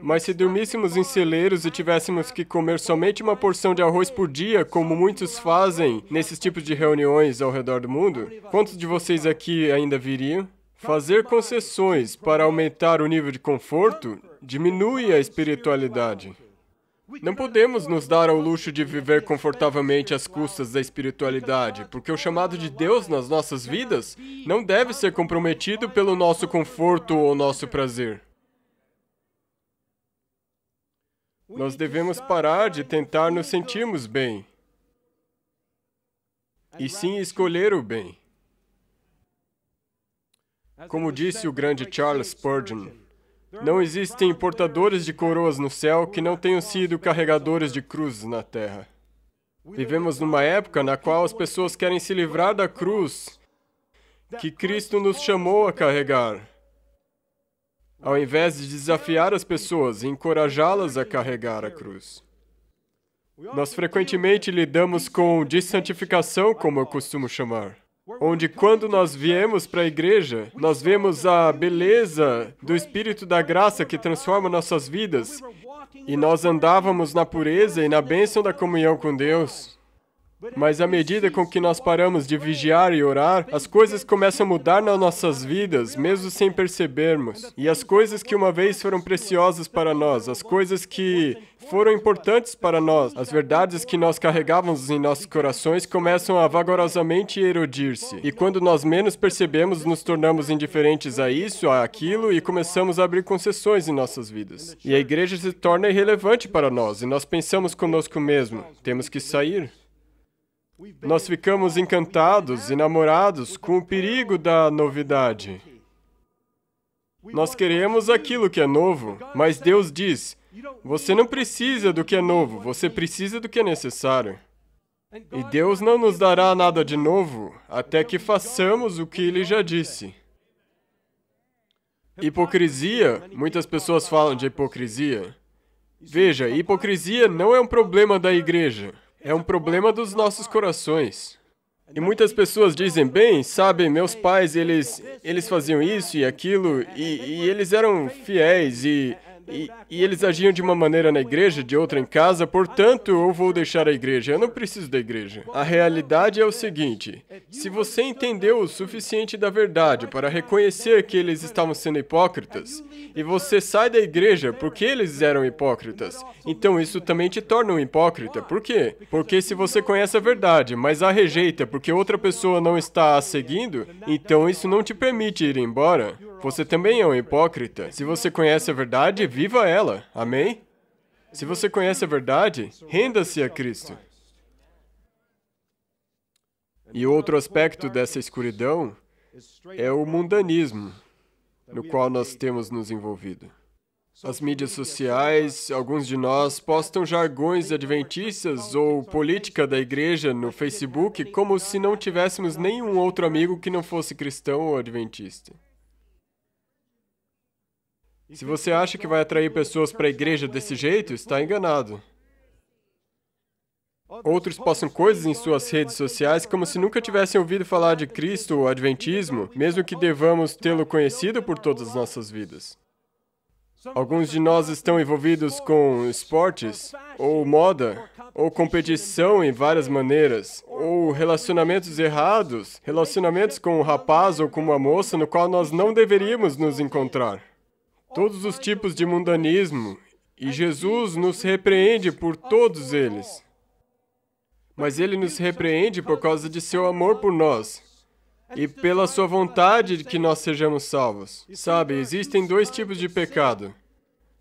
A: Mas se dormíssemos em celeiros e tivéssemos que comer somente uma porção de arroz por dia, como muitos fazem nesses tipos de reuniões ao redor do mundo, quantos de vocês aqui ainda viriam? Fazer concessões para aumentar o nível de conforto diminui a espiritualidade. Não podemos nos dar ao luxo de viver confortavelmente às custas da espiritualidade, porque o chamado de Deus nas nossas vidas não deve ser comprometido pelo nosso conforto ou nosso prazer. Nós devemos parar de tentar nos sentirmos bem, e sim escolher o bem. Como disse o grande Charles Spurgeon, não existem portadores de coroas no céu que não tenham sido carregadores de cruzes na terra. Vivemos numa época na qual as pessoas querem se livrar da cruz que Cristo nos chamou a carregar, ao invés de desafiar as pessoas e encorajá-las a carregar a cruz. Nós frequentemente lidamos com dissantificação, como eu costumo chamar, onde quando nós viemos para a igreja, nós vemos a beleza do Espírito da graça que transforma nossas vidas, e nós andávamos na pureza e na bênção da comunhão com Deus. Mas à medida com que nós paramos de vigiar e orar, as coisas começam a mudar nas nossas vidas, mesmo sem percebermos. E as coisas que uma vez foram preciosas para nós, as coisas que foram importantes para nós, as verdades que nós carregávamos em nossos corações começam a vagarosamente erodir-se. E quando nós menos percebemos, nos tornamos indiferentes a isso, a aquilo, e começamos a abrir concessões em nossas vidas. E a igreja se torna irrelevante para nós, e nós pensamos conosco mesmo, temos que sair. Nós ficamos encantados e namorados com o perigo da novidade. Nós queremos aquilo que é novo, mas Deus diz, você não precisa do que é novo, você precisa do que é necessário. E Deus não nos dará nada de novo até que façamos o que Ele já disse. Hipocrisia, muitas pessoas falam de hipocrisia. Veja, hipocrisia não é um problema da igreja. É um problema dos nossos corações. E muitas pessoas dizem, bem, sabe, meus pais, eles faziam isso e aquilo, e eles eram fiéis, e eles agiam de uma maneira na igreja, de outra em casa, portanto, eu vou deixar a igreja. Eu não preciso da igreja. A realidade é o seguinte, se você entendeu o suficiente da verdade para reconhecer que eles estavam sendo hipócritas, e você sai da igreja porque eles eram hipócritas, então isso também te torna um hipócrita. Por quê? Porque se você conhece a verdade, mas a rejeita porque outra pessoa não está a seguindo, então isso não te permite ir embora. Você também é um hipócrita. Se você conhece a verdade, viva ela. Amém? Se você conhece a verdade, renda-se a Cristo. E outro aspecto dessa escuridão é o mundanismo, no qual nós temos nos envolvido. As mídias sociais, alguns de nós postam jargões adventistas ou política da igreja no Facebook como se não tivéssemos nenhum outro amigo que não fosse cristão ou adventista. Se você acha que vai atrair pessoas para a igreja desse jeito, está enganado. Outros postam coisas em suas redes sociais como se nunca tivessem ouvido falar de Cristo ou Adventismo, mesmo que devamos tê-lo conhecido por todas as nossas vidas. Alguns de nós estão envolvidos com esportes, ou moda, ou competição em várias maneiras, ou relacionamentos errados, relacionamentos com um rapaz ou com uma moça no qual nós não deveríamos nos encontrar. Todos os tipos de mundanismo, e Jesus nos repreende por todos eles. Mas Ele nos repreende por causa de seu amor por nós e pela sua vontade de que nós sejamos salvos. Sabe, existem dois tipos de pecado.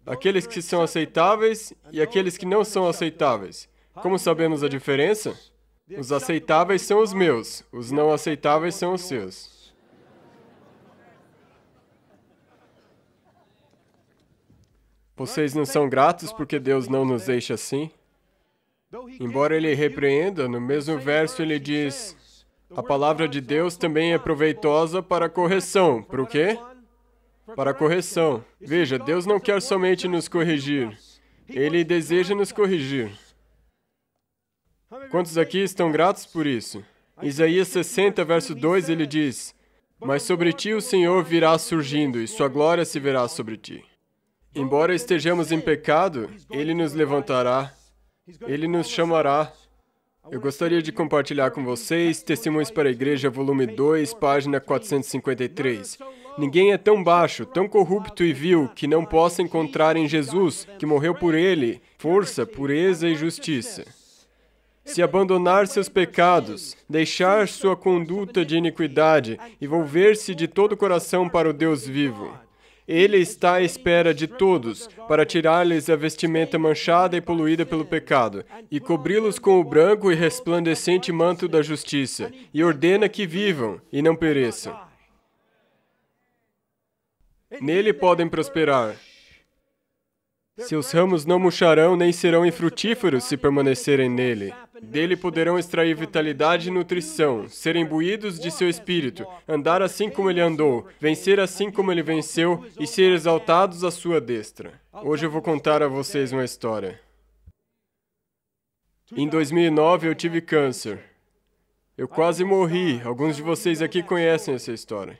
A: Aqueles que são aceitáveis e aqueles que não são aceitáveis. Como sabemos a diferença? Os aceitáveis são os meus, os não aceitáveis são os seus. Vocês não são gratos porque Deus não nos deixa assim? Embora Ele repreenda, no mesmo verso Ele diz, a palavra de Deus também é proveitosa para a correção. Para o quê? Para a correção. Veja, Deus não quer somente nos corrigir. Ele deseja nos corrigir. Quantos aqui estão gratos por isso? Isaías 60, verso 2, ele diz, mas sobre ti o Senhor virá surgindo, e sua glória se verá sobre ti. Embora estejamos em pecado, Ele nos levantará, Ele nos chamará. Eu gostaria de compartilhar com vocês Testemunhos para a Igreja, volume 2, página 453. Ninguém é tão baixo, tão corrupto e vil, que não possa encontrar em Jesus, que morreu por ele, força, pureza e justiça. Se abandonar seus pecados, deixar sua conduta de iniquidade e volver-se de todo o coração para o Deus vivo. Ele está à espera de todos, para tirar-lhes a vestimenta manchada e poluída pelo pecado, e cobri-los com o branco e resplandecente manto da justiça, e ordena que vivam e não pereçam. Nele podem prosperar. Seus ramos não murcharão nem serão infrutíferos se permanecerem nele. Dele poderão extrair vitalidade e nutrição, ser imbuídos de seu espírito, andar assim como ele andou, vencer assim como ele venceu e ser exaltados à sua destra. Hoje eu vou contar a vocês uma história. Em 2009 eu tive câncer. Eu quase morri. Alguns de vocês aqui conhecem essa história.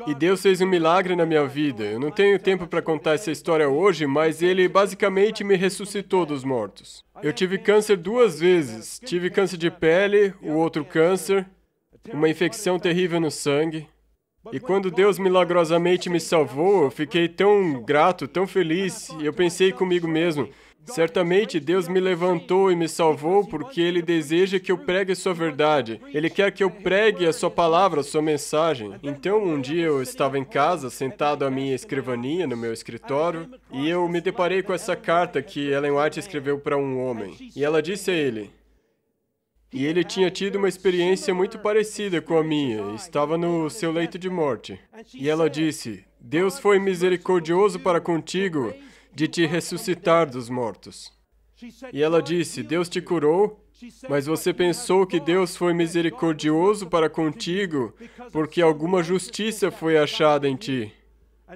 A: E Deus fez um milagre na minha vida. Eu não tenho tempo para contar essa história hoje, mas Ele basicamente me ressuscitou dos mortos. Eu tive câncer 2 vezes. Tive câncer de pele, o outro câncer, uma infecção terrível no sangue. E quando Deus milagrosamente me salvou, eu fiquei tão grato, tão feliz, e eu pensei comigo mesmo, certamente Deus me levantou e me salvou porque Ele deseja que eu pregue a sua verdade. Ele quer que eu pregue a sua palavra, a sua mensagem. Então, um dia eu estava em casa, sentado à minha escrivaninha, no meu escritório, e eu me deparei com essa carta que Ellen White escreveu para um homem. E ela disse a ele, e ele tinha tido uma experiência muito parecida com a minha, estava no seu leito de morte. E ela disse, Deus foi misericordioso para contigo, de te ressuscitar dos mortos. E ela disse, Deus te curou, mas você pensou que Deus foi misericordioso para contigo porque alguma justiça foi achada em ti.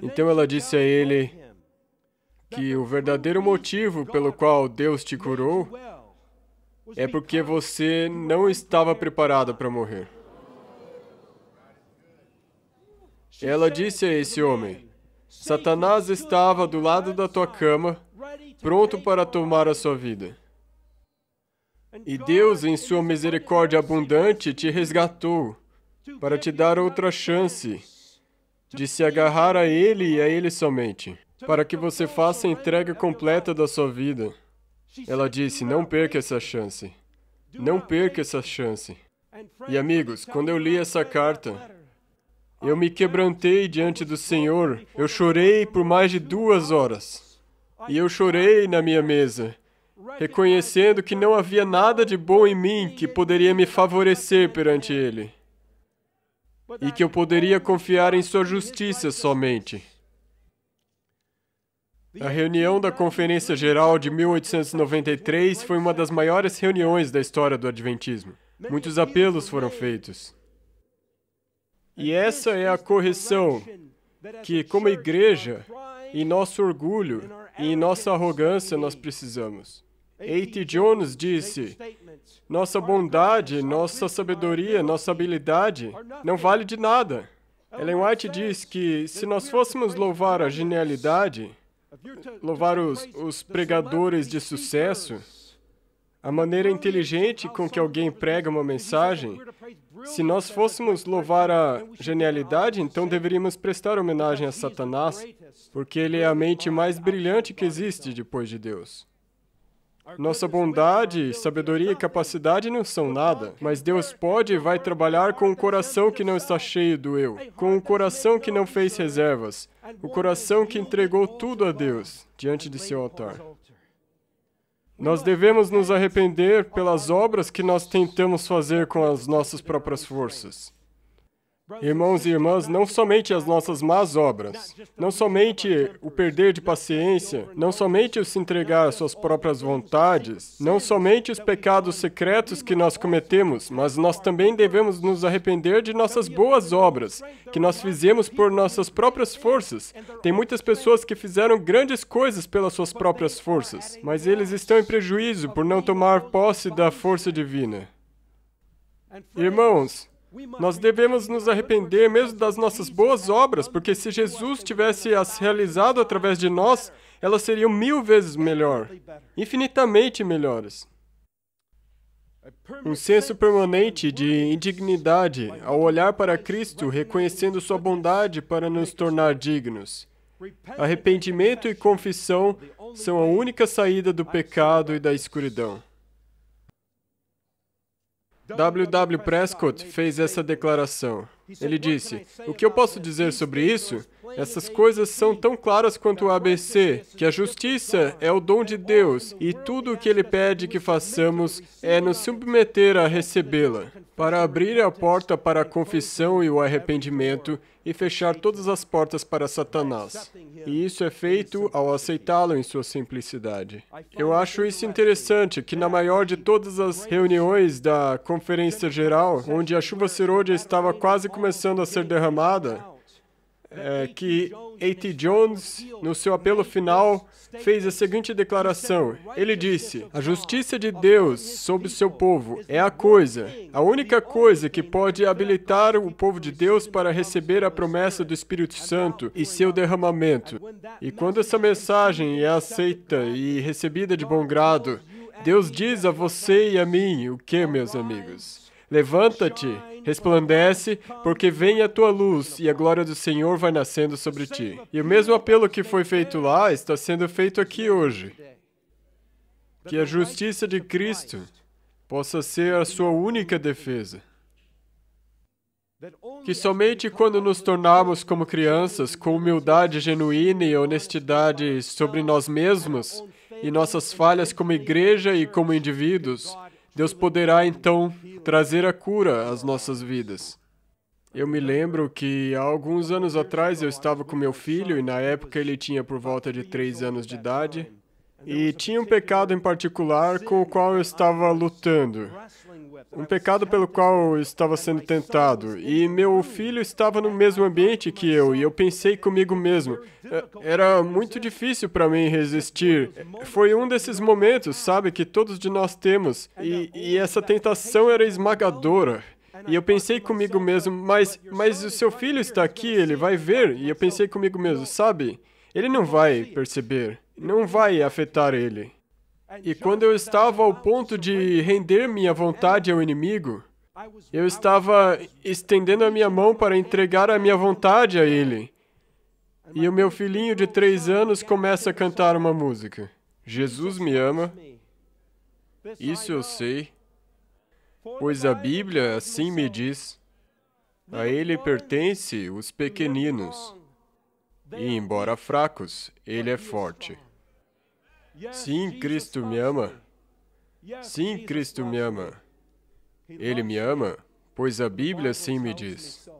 A: Então ela disse a ele que o verdadeiro motivo pelo qual Deus te curou é porque você não estava preparado para morrer. Ela disse a esse homem, Satanás estava do lado da tua cama, pronto para tomar a sua vida. E Deus, em sua misericórdia abundante, te resgatou para te dar outra chance de se agarrar a Ele e a Ele somente, para que você faça a entrega completa da sua vida. Ela disse, não perca essa chance. Não perca essa chance. E amigos, quando eu li essa carta, eu me quebrantei diante do Senhor. Eu chorei por mais de 2 horas. E eu chorei na minha mesa, reconhecendo que não havia nada de bom em mim que poderia me favorecer perante Ele. E que eu poderia confiar em sua justiça somente. A reunião da Conferência Geral de 1893 foi uma das maiores reuniões da história do Adventismo. Muitos apelos foram feitos. E essa é a correção que, como igreja, em nosso orgulho e em nossa arrogância, nós precisamos. A.T. Jones disse, nossa bondade, nossa sabedoria, nossa habilidade não vale de nada. Ellen White diz que se nós fôssemos louvar a genialidade, louvar os pregadores de sucesso, a maneira inteligente com que alguém prega uma mensagem, se nós fôssemos louvar a genialidade, então deveríamos prestar homenagem a Satanás, porque ele é a mente mais brilhante que existe depois de Deus. Nossa bondade, sabedoria e capacidade não são nada, mas Deus pode e vai trabalhar com um coração que não está cheio do eu, com um coração que não fez reservas, o coração que entregou tudo a Deus diante de seu altar. Nós devemos nos arrepender pelas obras que nós tentamos fazer com as nossas próprias forças. Irmãos e irmãs, não somente as nossas más obras, não somente o perder de paciência, não somente o se entregar às suas próprias vontades, não somente os pecados secretos que nós cometemos, mas nós também devemos nos arrepender de nossas boas obras, que nós fizemos por nossas próprias forças. Tem muitas pessoas que fizeram grandes coisas pelas suas próprias forças, mas eles estão em prejuízo por não tomar posse da força divina. Irmãos, nós devemos nos arrepender mesmo das nossas boas obras, porque se Jesus tivesse as realizado através de nós, elas seriam 1000 vezes melhor, infinitamente melhores. Um senso permanente de indignidade ao olhar para Cristo, reconhecendo sua bondade para nos tornar dignos. Arrependimento e confissão são a única saída do pecado e da escuridão. W. Prescott fez essa declaração. Ele disse: "O que eu posso dizer sobre isso? Essas coisas são tão claras quanto o ABC, que a justiça é o dom de Deus, e tudo o que Ele pede que façamos é nos submeter a recebê-la, para abrir a porta para a confissão e o arrependimento, e fechar todas as portas para Satanás. E isso é feito ao aceitá-lo em sua simplicidade." Eu acho isso interessante, que na maior de todas as reuniões da Conferência Geral, onde a chuva serôdia estava quase começando a ser derramada, que A.T. Jones, no seu apelo final, fez a seguinte declaração. Ele disse: "A justiça de Deus sobre o seu povo é a única coisa que pode habilitar o povo de Deus para receber a promessa do Espírito Santo e seu derramamento. E quando essa mensagem é aceita e recebida de bom grado, Deus diz a você e a mim o que, meus amigos? Levanta-te, resplandece, porque vem a tua luz e a glória do Senhor vai nascendo sobre ti." E o mesmo apelo que foi feito lá está sendo feito aqui hoje. Que a justiça de Cristo possa ser a sua única defesa. Que somente quando nos tornarmos como crianças, com humildade genuína e honestidade sobre nós mesmos e nossas falhas como igreja e como indivíduos, Deus poderá, então, trazer a cura às nossas vidas. Eu me lembro que, há alguns anos atrás, eu estava com meu filho, e na época ele tinha por volta de 3 anos de idade, e tinha um pecado em particular com o qual eu estava lutando. Um pecado pelo qual eu estava sendo tentado. E meu filho estava no mesmo ambiente que eu, e eu pensei comigo mesmo, era muito difícil para mim resistir. Foi um desses momentos, sabe, que todos de nós temos, e essa tentação era esmagadora. E eu pensei comigo mesmo, mas o seu filho está aqui, ele vai ver. E eu pensei comigo mesmo, sabe, ele não vai perceber, não vai afetar ele. E quando eu estava ao ponto de render minha vontade ao inimigo, eu estava estendendo a minha mão para entregar a minha vontade a ele. E o meu filhinho de 3 anos começa a cantar uma música. Jesus me ama, isso eu sei, pois a Bíblia assim me diz, a ele pertence os pequeninos, e embora fracos, ele é forte. Sim, Cristo me ama. Sim, Cristo me ama. Ele me ama, pois a Bíblia assim me diz.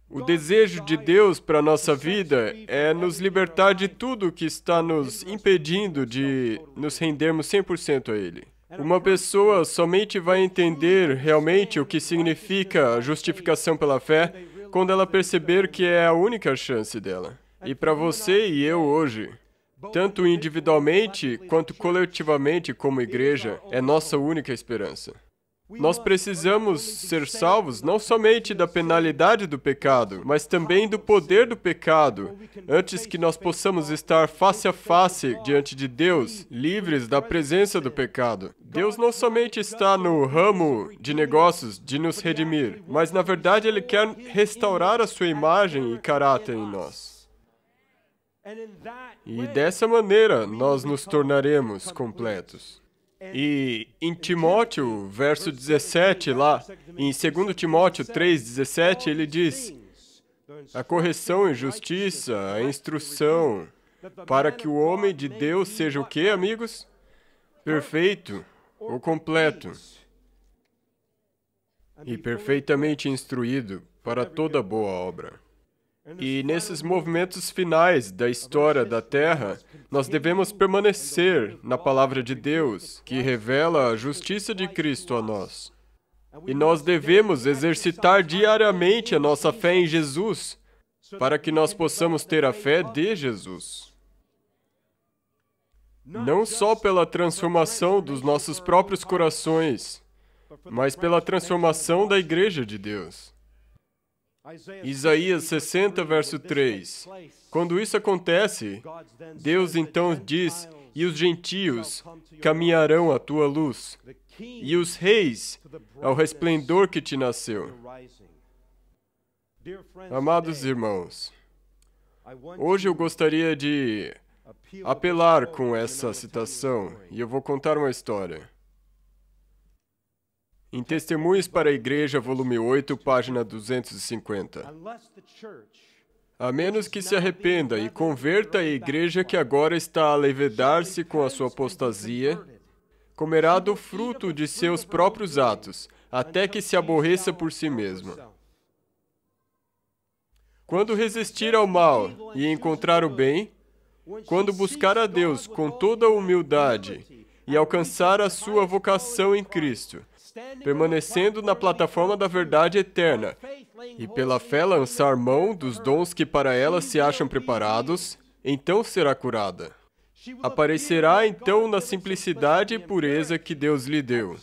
A: O desejo de Deus para a nossa vida é nos libertar de tudo que está nos impedindo de nos rendermos 100% a Ele. Uma pessoa somente vai entender realmente o que significa a justificação pela fé quando ela perceber que é a única chance dela. E para você e eu hoje, tanto individualmente quanto coletivamente como igreja, é nossa única esperança. Nós precisamos ser salvos não somente da penalidade do pecado, mas também do poder do pecado, antes que nós possamos estar face a face diante de Deus, livres da presença do pecado. Deus não somente está no ramo de negócios de nos redimir, mas na verdade Ele quer restaurar a sua imagem e caráter em nós. E dessa maneira nós nos tornaremos completos. E em Timóteo, verso 17, lá, em 2 Timóteo 3:17, ele diz: a correção e justiça, a instrução, para que o homem de Deus seja o quê, amigos? Perfeito, ou completo, e perfeitamente instruído para toda boa obra. E nesses movimentos finais da história da Terra, nós devemos permanecer na Palavra de Deus, que revela a justiça de Cristo a nós. E nós devemos exercitar diariamente a nossa fé em Jesus, para que nós possamos ter a fé de Jesus. Não só pela transformação dos nossos próprios corações, mas pela transformação da Igreja de Deus. Isaías 60, verso 3. Quando isso acontece, Deus então diz, e os gentios caminharão à tua luz, e os reis ao resplendor que te nasceu. Amados irmãos, hoje eu gostaria de apelar com essa citação, e eu vou contar uma história. Em Testemunhos para a Igreja, volume 8, página 250. A menos que se arrependa e converta a igreja que agora está a levedar-se com a sua apostasia, comerá do fruto de seus próprios atos, até que se aborreça por si mesma. Quando resistir ao mal e encontrar o bem, quando buscar a Deus com toda a humildade e alcançar a sua vocação em Cristo, permanecendo na plataforma da verdade eterna, e pela fé lançar mão dos dons que para ela se acham preparados, então será curada. Aparecerá então na simplicidade e pureza que Deus lhe deu,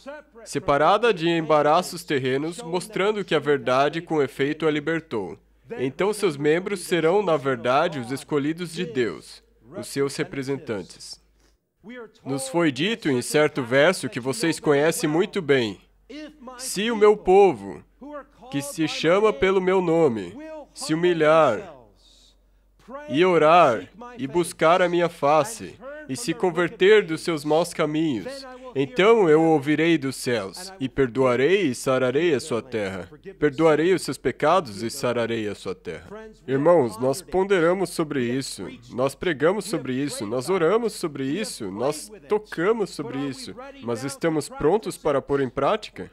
A: separada de embaraços terrenos, mostrando que a verdade com efeito a libertou. Então seus membros serão, na verdade, os escolhidos de Deus, os seus representantes. Nos foi dito em certo verso que vocês conhecem muito bem: se o meu povo, que se chama pelo meu nome, se humilhar e orar e buscar a minha face e se converter dos seus maus caminhos, então eu ouvirei dos céus e perdoarei e sararei a sua terra. Perdoarei os seus pecados e sararei a sua terra. Irmãos, nós ponderamos sobre isso, nós pregamos sobre isso, nós oramos sobre isso, nós tocamos sobre isso, mas estamos prontos para pôr em prática?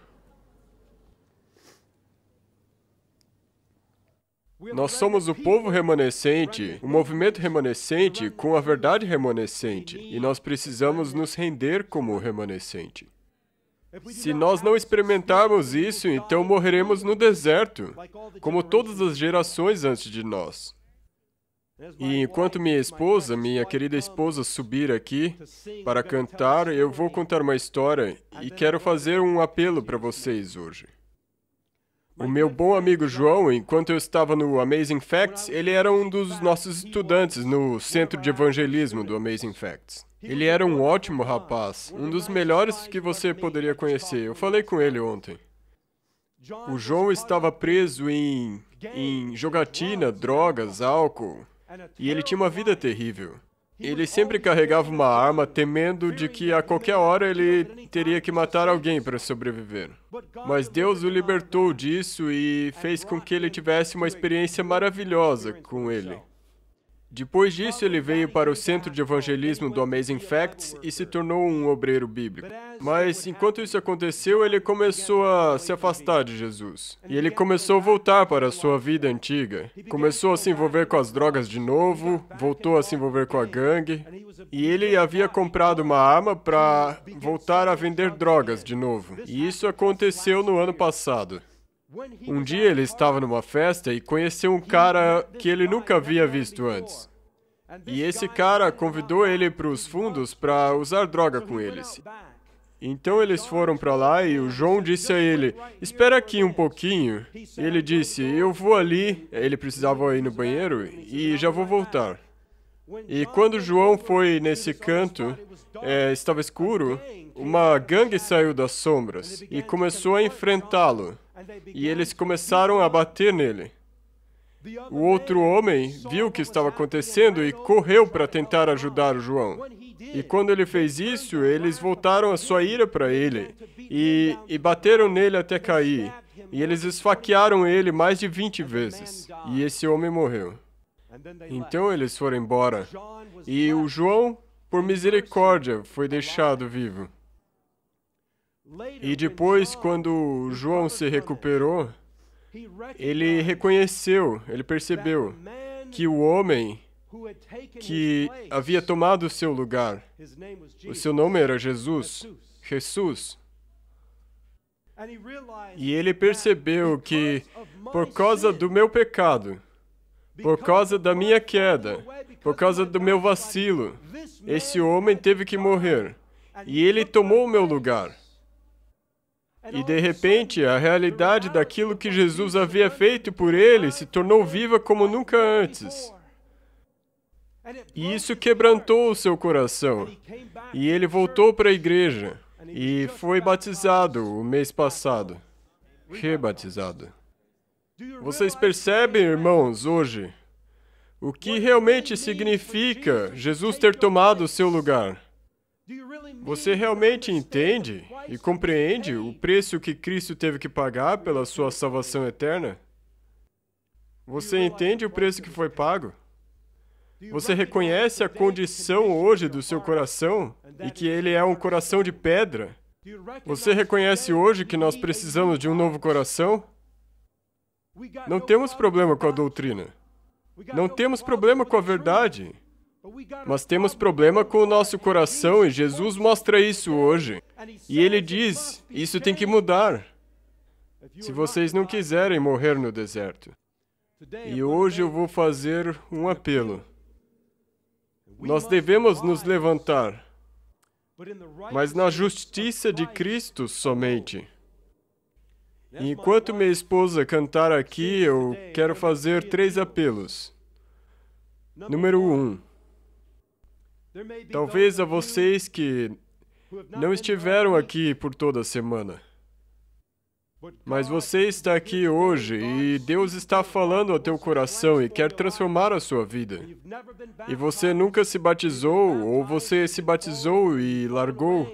A: Nós somos o povo remanescente, o movimento remanescente com a verdade remanescente, e nós precisamos nos render como remanescente. Se nós não experimentarmos isso, então morreremos no deserto, como todas as gerações antes de nós. E enquanto minha querida esposa, subir aqui para cantar, eu vou contar uma história e quero fazer um apelo para vocês hoje. O meu bom amigo João, enquanto eu estava no Amazing Facts, ele era um dos nossos estudantes no Centro de Evangelismo do Amazing Facts. Ele era um ótimo rapaz, um dos melhores que você poderia conhecer. Eu falei com ele ontem. O João estava preso em jogatina, drogas, álcool, e ele tinha uma vida terrível. Ele sempre carregava uma arma, temendo de que a qualquer hora ele teria que matar alguém para sobreviver. Mas Deus o libertou disso e fez com que ele tivesse uma experiência maravilhosa com ele. Depois disso, ele veio para o Centro de Evangelismo do Amazing Facts e se tornou um obreiro bíblico. Mas, enquanto isso aconteceu, ele começou a se afastar de Jesus. E ele começou a voltar para a sua vida antiga. Começou a se envolver com as drogas de novo, voltou a se envolver com a gangue. E ele havia comprado uma arma para voltar a vender drogas de novo. E isso aconteceu no ano passado. Um dia ele estava numa festa e conheceu um cara que ele nunca havia visto antes. E esse cara convidou ele para os fundos para usar droga com eles. Então eles foram para lá e o João disse a ele: espera aqui um pouquinho. E ele disse: eu vou ali. Ele precisava ir no banheiro e já vou voltar. E quando João foi nesse canto, estava escuro, uma gangue saiu das sombras e começou a enfrentá-lo. E eles começaram a bater nele. O outro homem viu o que estava acontecendo e correu para tentar ajudar o João. E quando ele fez isso, eles voltaram a sua ira para ele e bateram nele até cair. E eles esfaquearam ele mais de 20 vezes. E esse homem morreu. Então eles foram embora. E o João, por misericórdia, foi deixado vivo. E depois, quando João se recuperou, ele reconheceu, ele percebeu que o homem que havia tomado o seu lugar, o seu nome era Jesus. E ele percebeu que, por causa do meu pecado, por causa da minha queda, por causa do meu vacilo, esse homem teve que morrer. E ele tomou o meu lugar. E de repente, a realidade daquilo que Jesus havia feito por ele se tornou viva como nunca antes. E isso quebrantou o seu coração. E ele voltou para a igreja e foi batizado o mês passado. Rebatizado. Vocês percebem, irmãos, hoje? O que realmente significa Jesus ter tomado o seu lugar? Você realmente entende e compreende o preço que Cristo teve que pagar pela sua salvação eterna? Você entende o preço que foi pago? Você reconhece a condição hoje do seu coração e que ele é um coração de pedra? Você reconhece hoje que nós precisamos de um novo coração? Não temos problema com a doutrina. Não temos problema com a verdade. Mas temos problema com o nosso coração e Jesus mostra isso hoje. E Ele diz, isso tem que mudar. Se vocês não quiserem morrer no deserto. E hoje eu vou fazer um apelo. Nós devemos nos levantar, mas na justiça de Cristo somente. E enquanto minha esposa cantar aqui, eu quero fazer 3 apelos. Número 1. Talvez a vocês que não estiveram aqui por toda a semana. Mas você está aqui hoje e Deus está falando ao teu coração e quer transformar a sua vida. E você nunca se batizou, ou você se batizou e largou.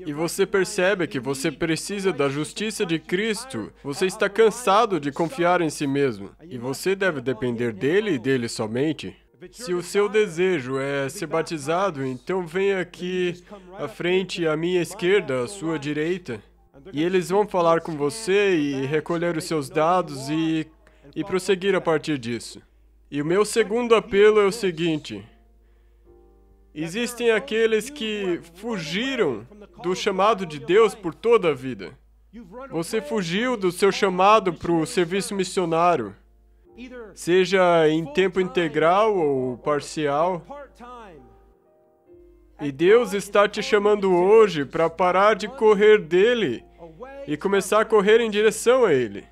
A: E você percebe que você precisa da justiça de Cristo. Você está cansado de confiar em si mesmo. E você deve depender dele e dele somente. Se o seu desejo é ser batizado, então venha aqui à frente, à minha esquerda, à sua direita. E eles vão falar com você e recolher os seus dados e prosseguir a partir disso. E o meu segundo apelo é o seguinte. Existem aqueles que fugiram do chamado de Deus por toda a vida. Você fugiu do seu chamado para o serviço missionário, seja em tempo integral ou parcial. E Deus está te chamando hoje para parar de correr dele e começar a correr em direção a Ele.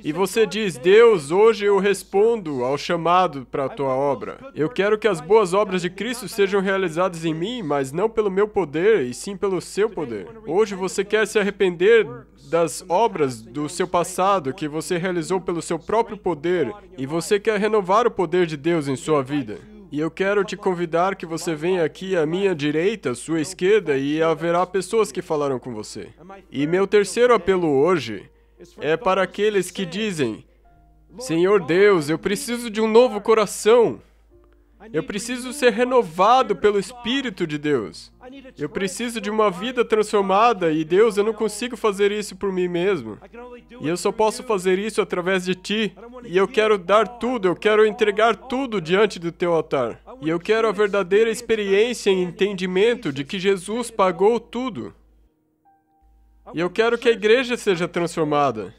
A: E você diz, Deus, hoje eu respondo ao chamado para a tua obra. Eu quero que as boas obras de Cristo sejam realizadas em mim, mas não pelo meu poder, e sim pelo seu poder. Hoje você quer se arrepender das obras do seu passado que você realizou pelo seu próprio poder, e você quer renovar o poder de Deus em sua vida. E eu quero te convidar que você venha aqui à minha direita, à sua esquerda, e haverá pessoas que falarão com você. E meu terceiro apelo hoje é para aqueles que dizem, Senhor Deus, eu preciso de um novo coração. Eu preciso ser renovado pelo Espírito de Deus. Eu preciso de uma vida transformada e, Deus, eu não consigo fazer isso por mim mesmo. E eu só posso fazer isso através de Ti. E eu quero dar tudo, eu quero entregar tudo diante do Teu altar. E eu quero a verdadeira experiência e entendimento de que Jesus pagou tudo. E eu quero que a igreja seja transformada.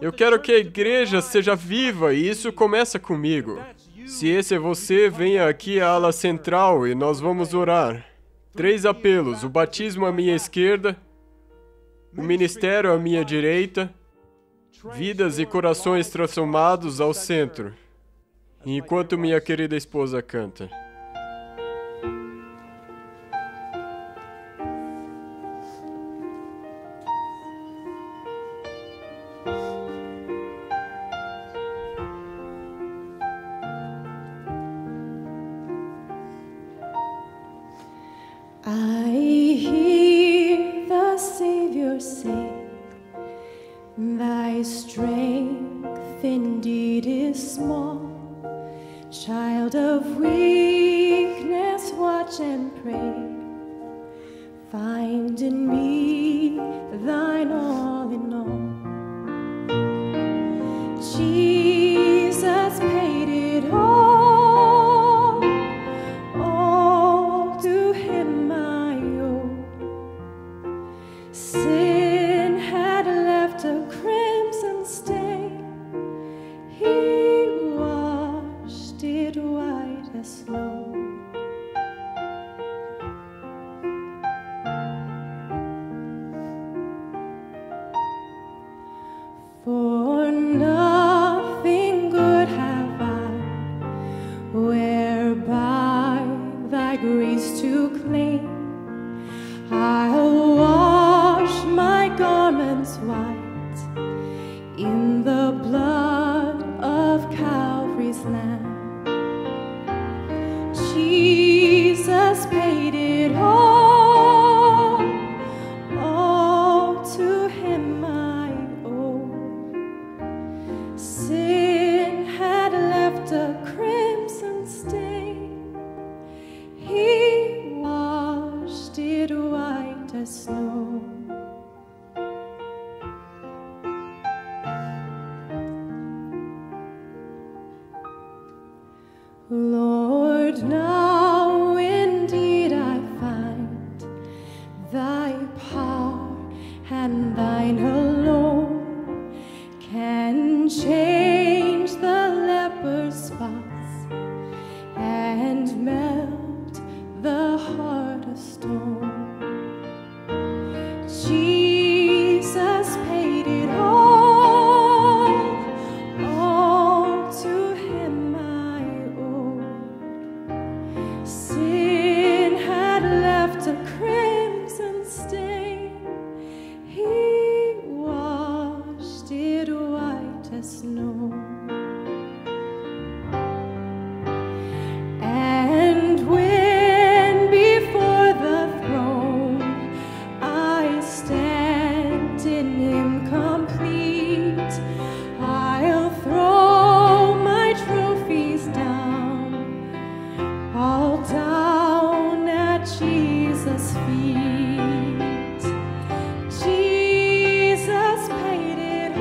A: Eu quero que a igreja seja viva e isso começa comigo. Se esse é você, venha aqui à ala central e nós vamos orar. 3 apelos, o batismo à minha esquerda, o ministério à minha direita, vidas e corações transformados ao centro. E enquanto minha querida esposa canta.
B: I hear the Savior say, Thy strength indeed is small. Child of weakness, watch and pray. Find in me thine all in all. Jesus paid it all. Sin had left a crimson stain. He washed it white as snow. For nothing good have I, whereby thy grace to claim. I'll wash my garments white in the blood of Lord, now indeed I find thy power and thine alone can change the leper's spots and melt the heart of stone. Jesus paid it all to him I owe. Sin had left a crimson stain, he washed it white as snow. And when before the throne I stand in him complete, I'll throw my trophies down, all down at Jesus' feet. Jesus paid it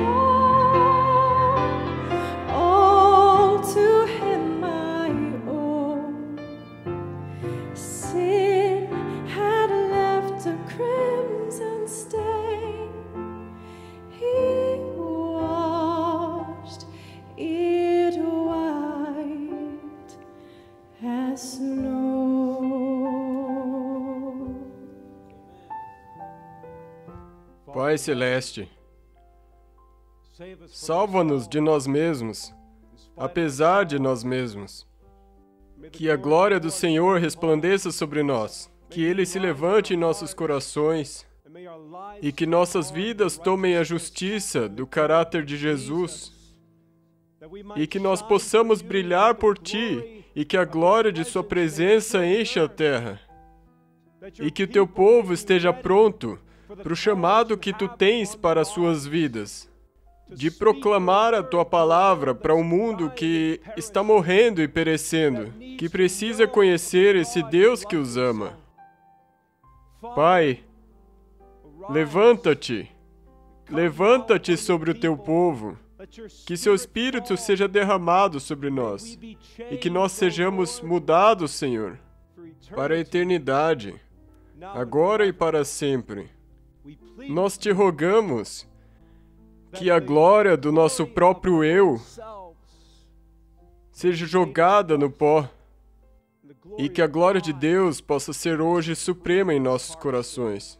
B: all to him I owe. Sin had left a crimson stain, he washed it white as snow.
A: Pai Celeste, salva-nos de nós mesmos, apesar de nós mesmos. Que a glória do Senhor resplandeça sobre nós, que Ele se levante em nossos corações e que nossas vidas tomem a justiça do caráter de Jesus e que nós possamos brilhar por Ti e que a glória de Sua presença encha a terra e que o Teu povo esteja pronto para o chamado que Tu tens para as suas vidas, de proclamar a Tua palavra para um mundo que está morrendo e perecendo, que precisa conhecer esse Deus que os ama. Pai, levanta-te sobre o Teu povo, que Seu Espírito seja derramado sobre nós e que nós sejamos mudados, Senhor, para a eternidade, agora e para sempre. Nós Te rogamos que a glória do nosso próprio eu seja jogada no pó e que a glória de Deus possa ser hoje suprema em nossos corações.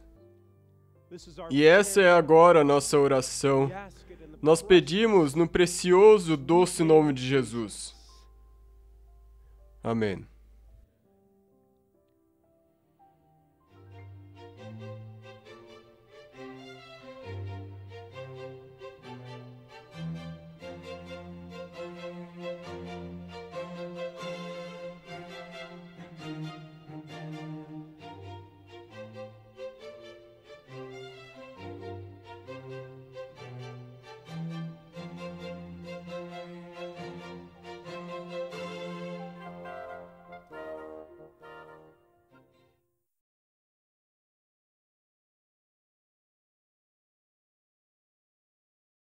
A: E essa é agora a nossa oração. Nós pedimos no precioso, doce nome de Jesus. Amém.